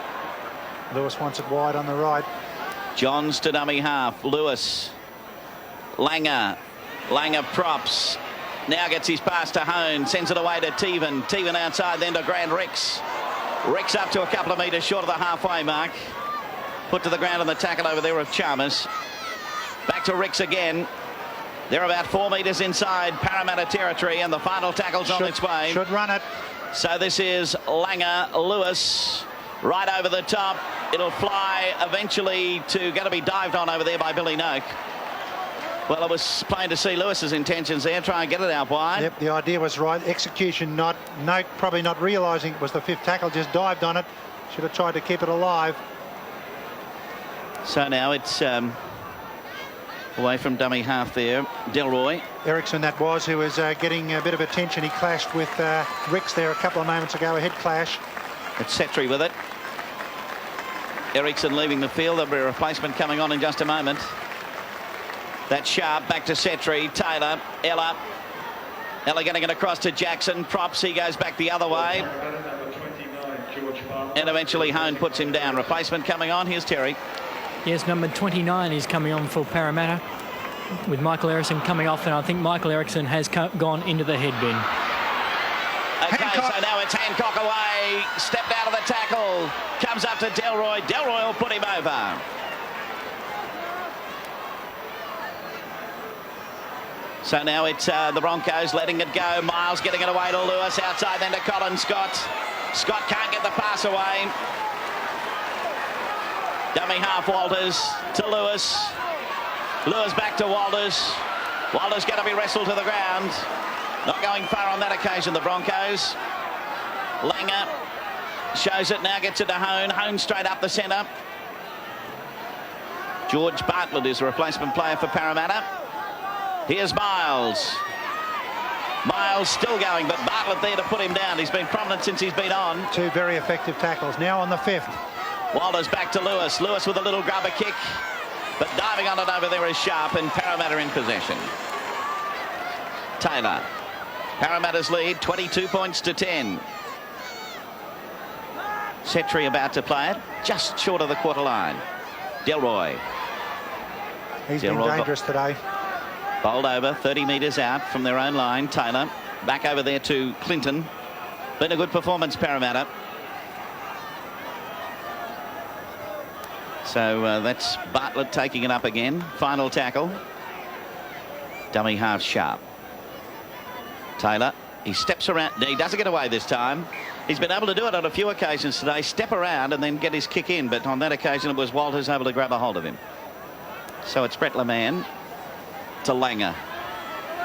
Lewis wants it wide on the right. Johns to dummy half. Lewis. Langer. Langer props. Now gets his pass to Hone. Sends it away to Teven. Teven outside then to Grand Ricks. Ricks up to a couple of metres short of the halfway mark. Put to the ground on the tackle over there of Chalmers. Back to Ricks again. They're about 4 metres inside Parramatta territory and the final tackle's on its way. Should run it. So this is Langer, Lewis, right over the top. It'll fly eventually to going to be dived on over there by Billy Noak. Well, it was plain to see Lewis's intentions there, try and get it out wide. Yep, the idea was right. Execution not. Noak probably not realising it was the 5th tackle, just dived on it. Should have tried to keep it alive. So now it's away from dummy half there. Delroy. Ericsson that was, who was getting a bit of attention. He clashed with Ricks there a couple of moments ago, a head clash. It's Setri with it. Ericsson leaving the field. There'll be a replacement coming on in just a moment. That's Sharp, back to Setri. Taylor, Ella. Ella getting it across to Jackson. Props, he goes back the other way. And eventually Hone puts him down. Replacement coming on. Here's Terry. Yes, number 29 is coming on for Parramatta with Michael Ericsson coming off, and I think Michael Ericsson has gone into the head bin. Okay, Hancock. So now it's Hancock away. Stepped out of the tackle. Comes up to Delroy. Delroy will put him over. So now it's the Broncos letting it go. Miles getting it away to Lewis. Outside then to Colin Scott. Scott can't get the pass away. Dummy half Walters to Lewis. Lewis back to Walters. Walters going to be wrestled to the ground. Not going far on that occasion, the Broncos. Langer shows it, now gets it to Hone. Hone straight up the centre. George Bartlett is a replacement player for Parramatta. Here's Miles. Miles still going, but Bartlett there to put him down. He's been prominent since he's been on. 2 very effective tackles. Now on the 5th. Walters back to Lewis. Lewis with a little grubber kick. But diving on it over there is Sharp, and Parramatta in possession. Taylor. Parramatta's lead, 22 points to 10. Setri about to play it, just short of the quarter line. Delroy. He's been dangerous today. Bowled over, 30 metres out from their own line. Taylor back over there to Clinton. Been a good performance, Parramatta. So that's Bartlett taking it up again. Final tackle. Dummy half Sharp. Taylor, he steps around. He doesn't get away this time. He's been able to do it on a few occasions today. Step around and then get his kick in. But on that occasion, it was Walters able to grab a hold of him. So it's Brett LeMan to Langer.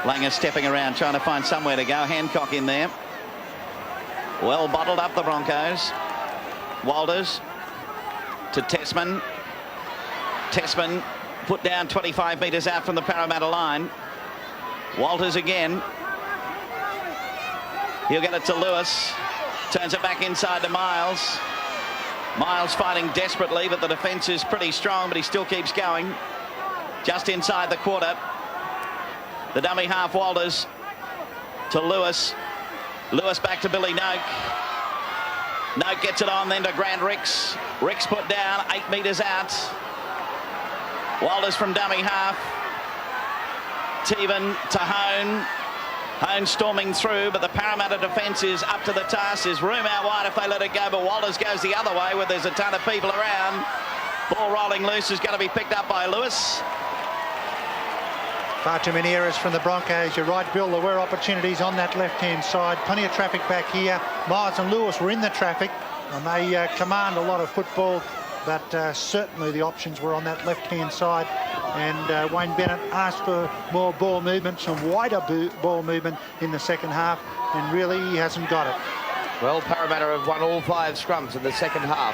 Langer stepping around, trying to find somewhere to go. Hancock in there. Well bottled up, the Broncos. Walters to Tessman. Tessman put down 25 metres out from the Parramatta line. Walters again. He'll get it to Lewis. Turns it back inside to Miles. Miles fighting desperately, but the defence is pretty strong, but he still keeps going. Just inside the quarter. The dummy half Walters to Lewis. Lewis back to Billy Noak. Noak gets it on then to Grant Ricks. Ricks put down 8 metres out. Walters from dummy half. Teven to Hone. Hone storming through, but the Parramatta defence is up to the task. There's room out wide if they let it go, but Walters goes the other way where there's a ton of people around. Ball rolling loose is going to be picked up by Lewis. Far too many errors from the Broncos. You're right, Bill. There were opportunities on that left-hand side. Plenty of traffic back here. Myers and Lewis were in the traffic, and they command a lot of football. But certainly the options were on that left-hand side. And Wayne Bennett asked for more ball movement, some wider ball movement in the second half, and really he hasn't got it. Well, Parramatta have won all 5 scrums in the second half.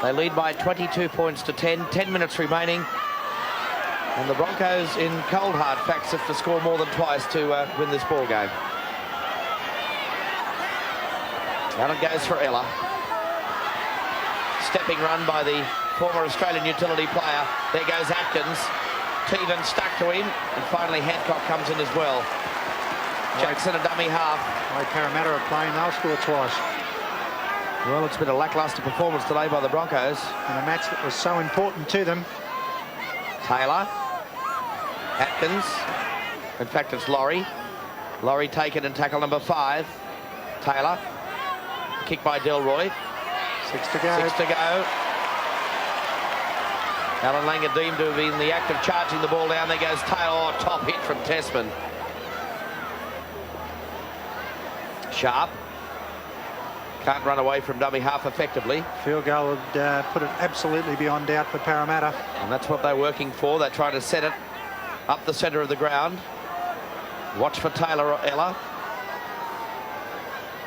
They lead by 22 points to 10. 10 minutes remaining. And the Broncos, in cold hard facts, have to score more than twice to win this ball game. Down it goes for Ella. Stepping run by the former Australian utility player. There goes Atkins. Teven stuck to him. And finally Hancock comes in as well. Jackson a dummy half. Like Parramatta are playing, they'll score twice. Well, it's been a lacklustre performance today by the Broncos. In a match that was so important to them. Taylor. Atkins. In fact, it's Laurie. Laurie taken in tackle number 5. Taylor. Kick by Delroy. 6 to go. 6 to go. Alan Langer deemed to have been in the act of charging the ball down. There goes Taylor. Oh, top hit from Tessman. Sharp. Can't run away from dummy half effectively. Field goal would put it absolutely beyond doubt for Parramatta. And that's what they're working for. They're trying to set it up the centre of the ground. Watch for Taylor or Ella.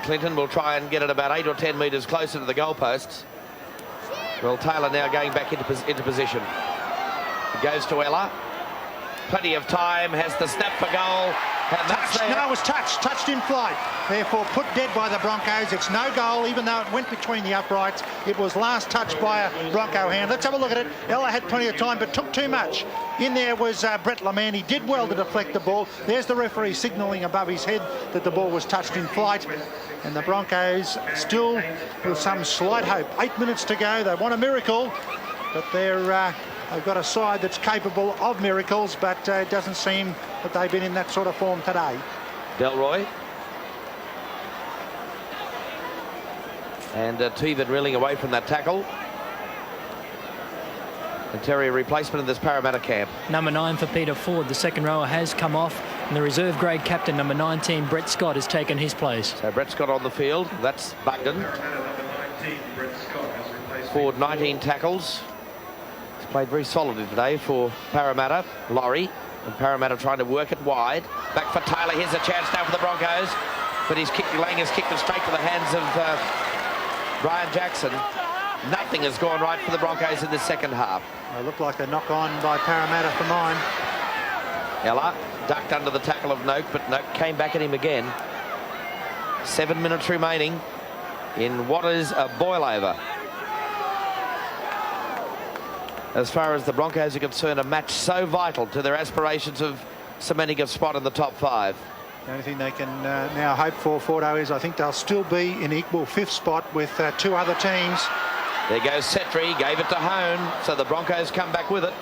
Clinton will try and get it about 8 or 10 metres closer to the goalposts. Well, Taylor now going back into position. It goes to Ella. Plenty of time, has the snap for goal. And that's there. No, it was touched in flight. Therefore, put dead by the Broncos. It's no goal, even though it went between the uprights. It was last touched by a Bronco hand. Let's have a look at it. Ella had plenty of time, but took too much. In there was Brett Laman. He did well to deflect the ball. There's the referee signalling above his head that the ball was touched in flight. And the Broncos still with some slight hope. 8 minutes to go. They want a miracle, but they've got a side that's capable of miracles, but it doesn't seem that they've been in that sort of form today. Delroy. And Teven reeling away from that tackle. And Terry, a replacement in this Parramatta camp. Number 9 for Peter Ford. The second rower has come off, and the reserve grade captain, number 19, Brett Scott, has taken his place. So Brett Scott on the field. That's Bugden. Ford 19 tackles. He's played very solidly today for Parramatta. Laurie. And Parramatta trying to work it wide. Back for Taylor. Here's a chance now for the Broncos. But Lang has kicked it straight to the hands of Brian Jackson. Nothing has gone right for the Broncos in the second half. They look like a knock on by Parramatta for mine. Ella ducked under the tackle of Noak, but Noak came back at him again. 7 minutes remaining in what is a boil-over. As far as the Broncos are concerned, a match so vital to their aspirations of cementing a spot in the top 5. The only thing they can now hope for, Fordo, is I think they'll still be in equal 5th spot with 2 other teams. There goes Setri, gave it to Hone, so the Broncos come back with it.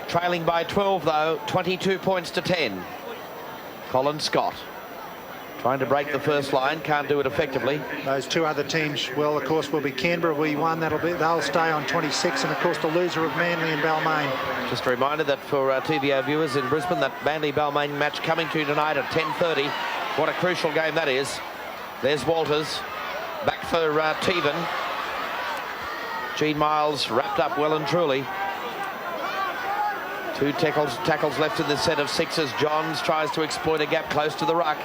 Trailing by 12, though, 22 points to 10. Colin Scott trying to break the first line, can't do it effectively. Those 2 other teams, well, of course, will be Canberra. We won, they'll stay on 26, and of course the loser of Manly and Balmain. Just a reminder that for TVO viewers in Brisbane, that Manly-Balmain match coming to you tonight at 10:30. What a crucial game that is. There's Walters, back for Teven. Gene Miles wrapped up well and truly. 2 tackles left in the set of 6s. Johns tries to exploit a gap close to the ruck.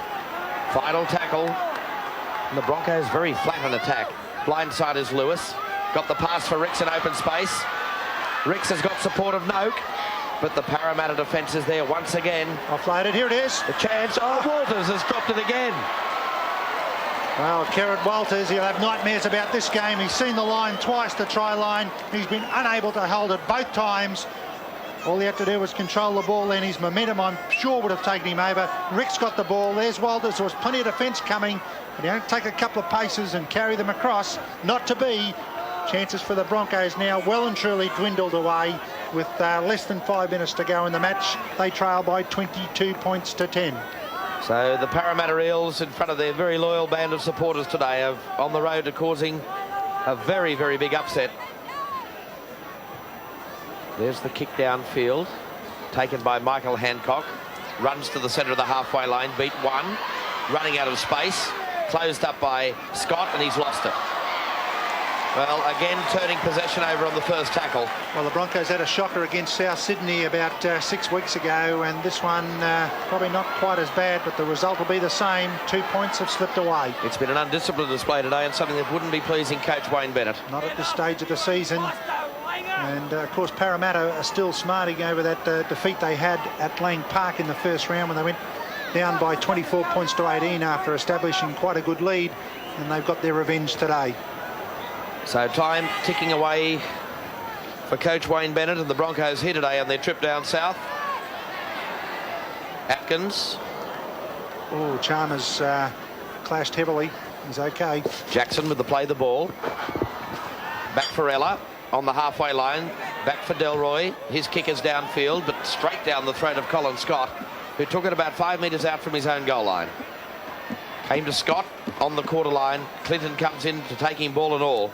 Final tackle. And the Broncos very flat on attack. Blindside is Lewis. Got the pass for Ricks in open space. Ricks has got support of Noak, but the Parramatta defence is there once again. Offloaded, here it is. The chance. Oh, Walters has dropped it again. Well, Kerrod Walters, he'll have nightmares about this game. He's seen the line twice, the try line. He's been unable to hold it both times. All he had to do was control the ball, then his momentum, I'm sure, would have taken him over. Rick's got the ball. There's Walters. There was plenty of defence coming, but he only take a couple of paces and carry them across. Not to be. Chances for the Broncos now well and truly dwindled away with less than 5 minutes to go in the match. They trail by 22 points to 10. So the Parramatta Eels, in front of their very loyal band of supporters today, are on the road to causing a very, very big upset. There's the kick downfield. taken by Michael Hancock. Runs to the centre of the halfway line, beat one. Running out of space. Closed up by Scott, and he's lost it. Well, again, turning possession over on the first tackle. Well, the Broncos had a shocker against South Sydney about 6 weeks ago, and this one probably not quite as bad, but the result will be the same. 2 points have slipped away. It's been an undisciplined display today, and something that wouldn't be pleasing Coach Wayne Bennett. Not at this stage of the season. And, of course, Parramatta are still smarting over that defeat they had at Lang Park in the first round when they went down by 24 points to 18 after establishing quite a good lead, and they've got their revenge today. So time ticking away for Coach Wayne Bennett and the Broncos here today on their trip down south. Atkins. Oh, Chalmers clashed heavily. He's okay. Jackson with the play the ball. Back for Ella on the halfway line. Back for Delroy. His kick is downfield, but straight down the throat of Colin Scott, who took it about 5 metres out from his own goal line. Came to Scott on the quarter line. Clinton comes in to take him ball and all.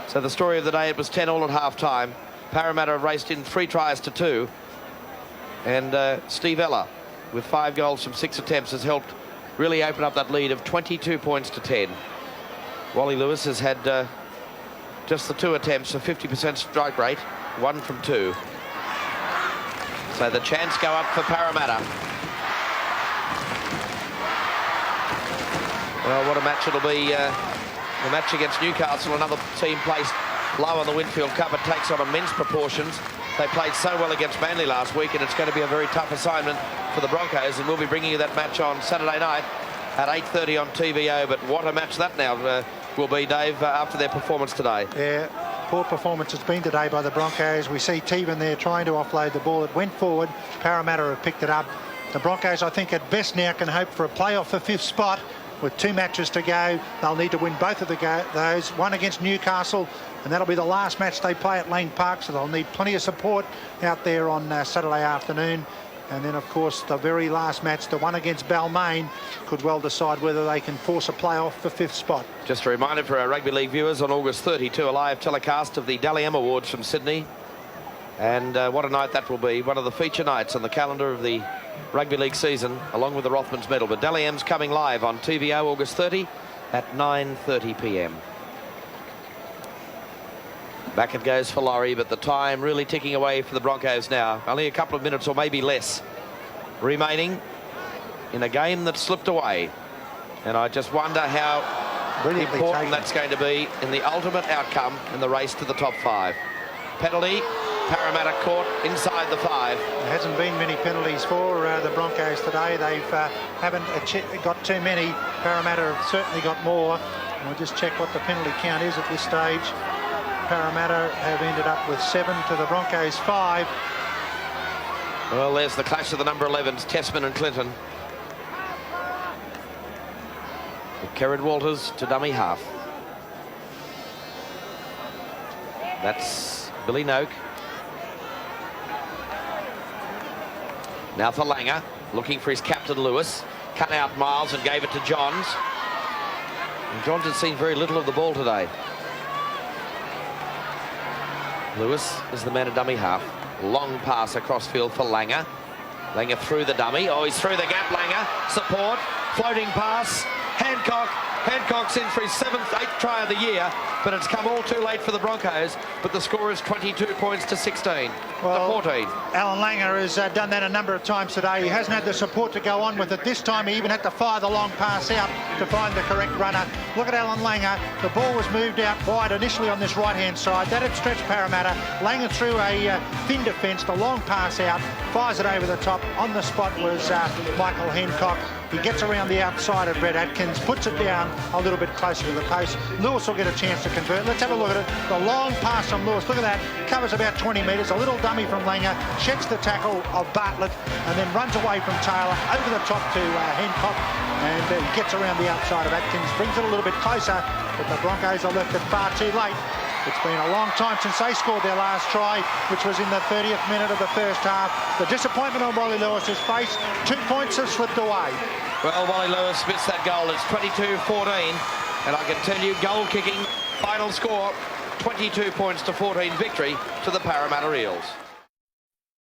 So the story of the day, it was 10-all at half-time. Parramatta have raced in 3 tries to 2. And Steve Ella, with 5 goals from 6 attempts, has helped really open up that lead of 22 points to 10. Wally Lewis has had just the 2 attempts, a 50% strike rate, 1 from 2. So the chance go up for Parramatta. Well, what a match it'll be. The match against Newcastle, another team placed low on the Winfield Cup. It takes on immense proportions. They played so well against Manly last week, and it's going to be a very tough assignment for the Broncos, and we'll be bringing you that match on Saturday night at 8:30 on TVO. But what a match that now will be, Dave, after their performance today. Yeah, poor performance has been today by the Broncos. We see Teven there trying to offload the ball. It went forward. Parramatta have picked it up. The Broncos, I think, at best now can hope for a playoff for 5th spot. With 2 matches to go, they'll need to win both of those. One against Newcastle, and that'll be the last match they play at Lang Park, so they'll need plenty of support out there on Saturday afternoon. And then, of course, the very last match, the one against Balmain, could well decide whether they can force a playoff for 5th spot. Just a reminder for our rugby league viewers, on August 32, a live telecast of the Dally M Awards from Sydney. And what a night that will be. One of the feature nights on the calendar of the rugby league season, along with the Rothmans medal. But Dally M's coming live on TVO August 30 at 9:30 p.m. Back it goes for Laurie, but the time really ticking away for the Broncos now. Only a couple of minutes or maybe less remaining in a game that slipped away. And I just wonder how important that's going to be in the ultimate outcome in the race to the top 5. Penalty. Parramatta caught inside the 5. There hasn't been many penalties for the Broncos today. They haven't got too many. Parramatta have certainly got more. We'll just check what the penalty count is at this stage. Parramatta have ended up with 7 to the Broncos 5. Well, there's the clash of the number 11s, Tessman and Clinton. Kerrod Walters to dummy half. That's Billy Noak. Now for Langer, looking for his captain Lewis. Cut out Miles and gave it to Johns. And Johns had seen very little of the ball today. Lewis is the man at dummy half. Long pass across field for Langer. Langer through the dummy. Oh, he's through the gap, Langer. Support, floating pass. Hancock's in for his 7th, 8th try of the year, but it's come all too late for the Broncos. But the score is 22 points to 16, well, to 14. Alan Langer has done that a number of times today. He hasn't had the support to go on with it. This time he even had to fire the long pass out to find the correct runner. Look at Alan Langer. The ball was moved out wide initially on this right-hand side. That had stretched Parramatta. Langer threw a thin defence, the long pass out, fires it over the top. On the spot was Michael Hancock. He gets around the outside of Brett Atkins, puts it down a little bit closer to the post. Lewis will get a chance to convert. Let's have a look at it. The long pass from Lewis. Look at that. Covers about 20 metres. A little dummy from Langer. Checks the tackle of Bartlett and then runs away from Taylor over the top to Hancock. And he gets around the outside of Atkins. Brings it a little bit closer. But the Broncos are left it far too late. It's been a long time since they scored their last try, which was in the 30th minute of the first half. The disappointment on Wally Lewis's face. 2 points have slipped away. Well, Wally Lewis missed that goal. It's 22-14. And I can tell you, goal kicking, final score, 22 points to 14 victory to the Parramatta Eels.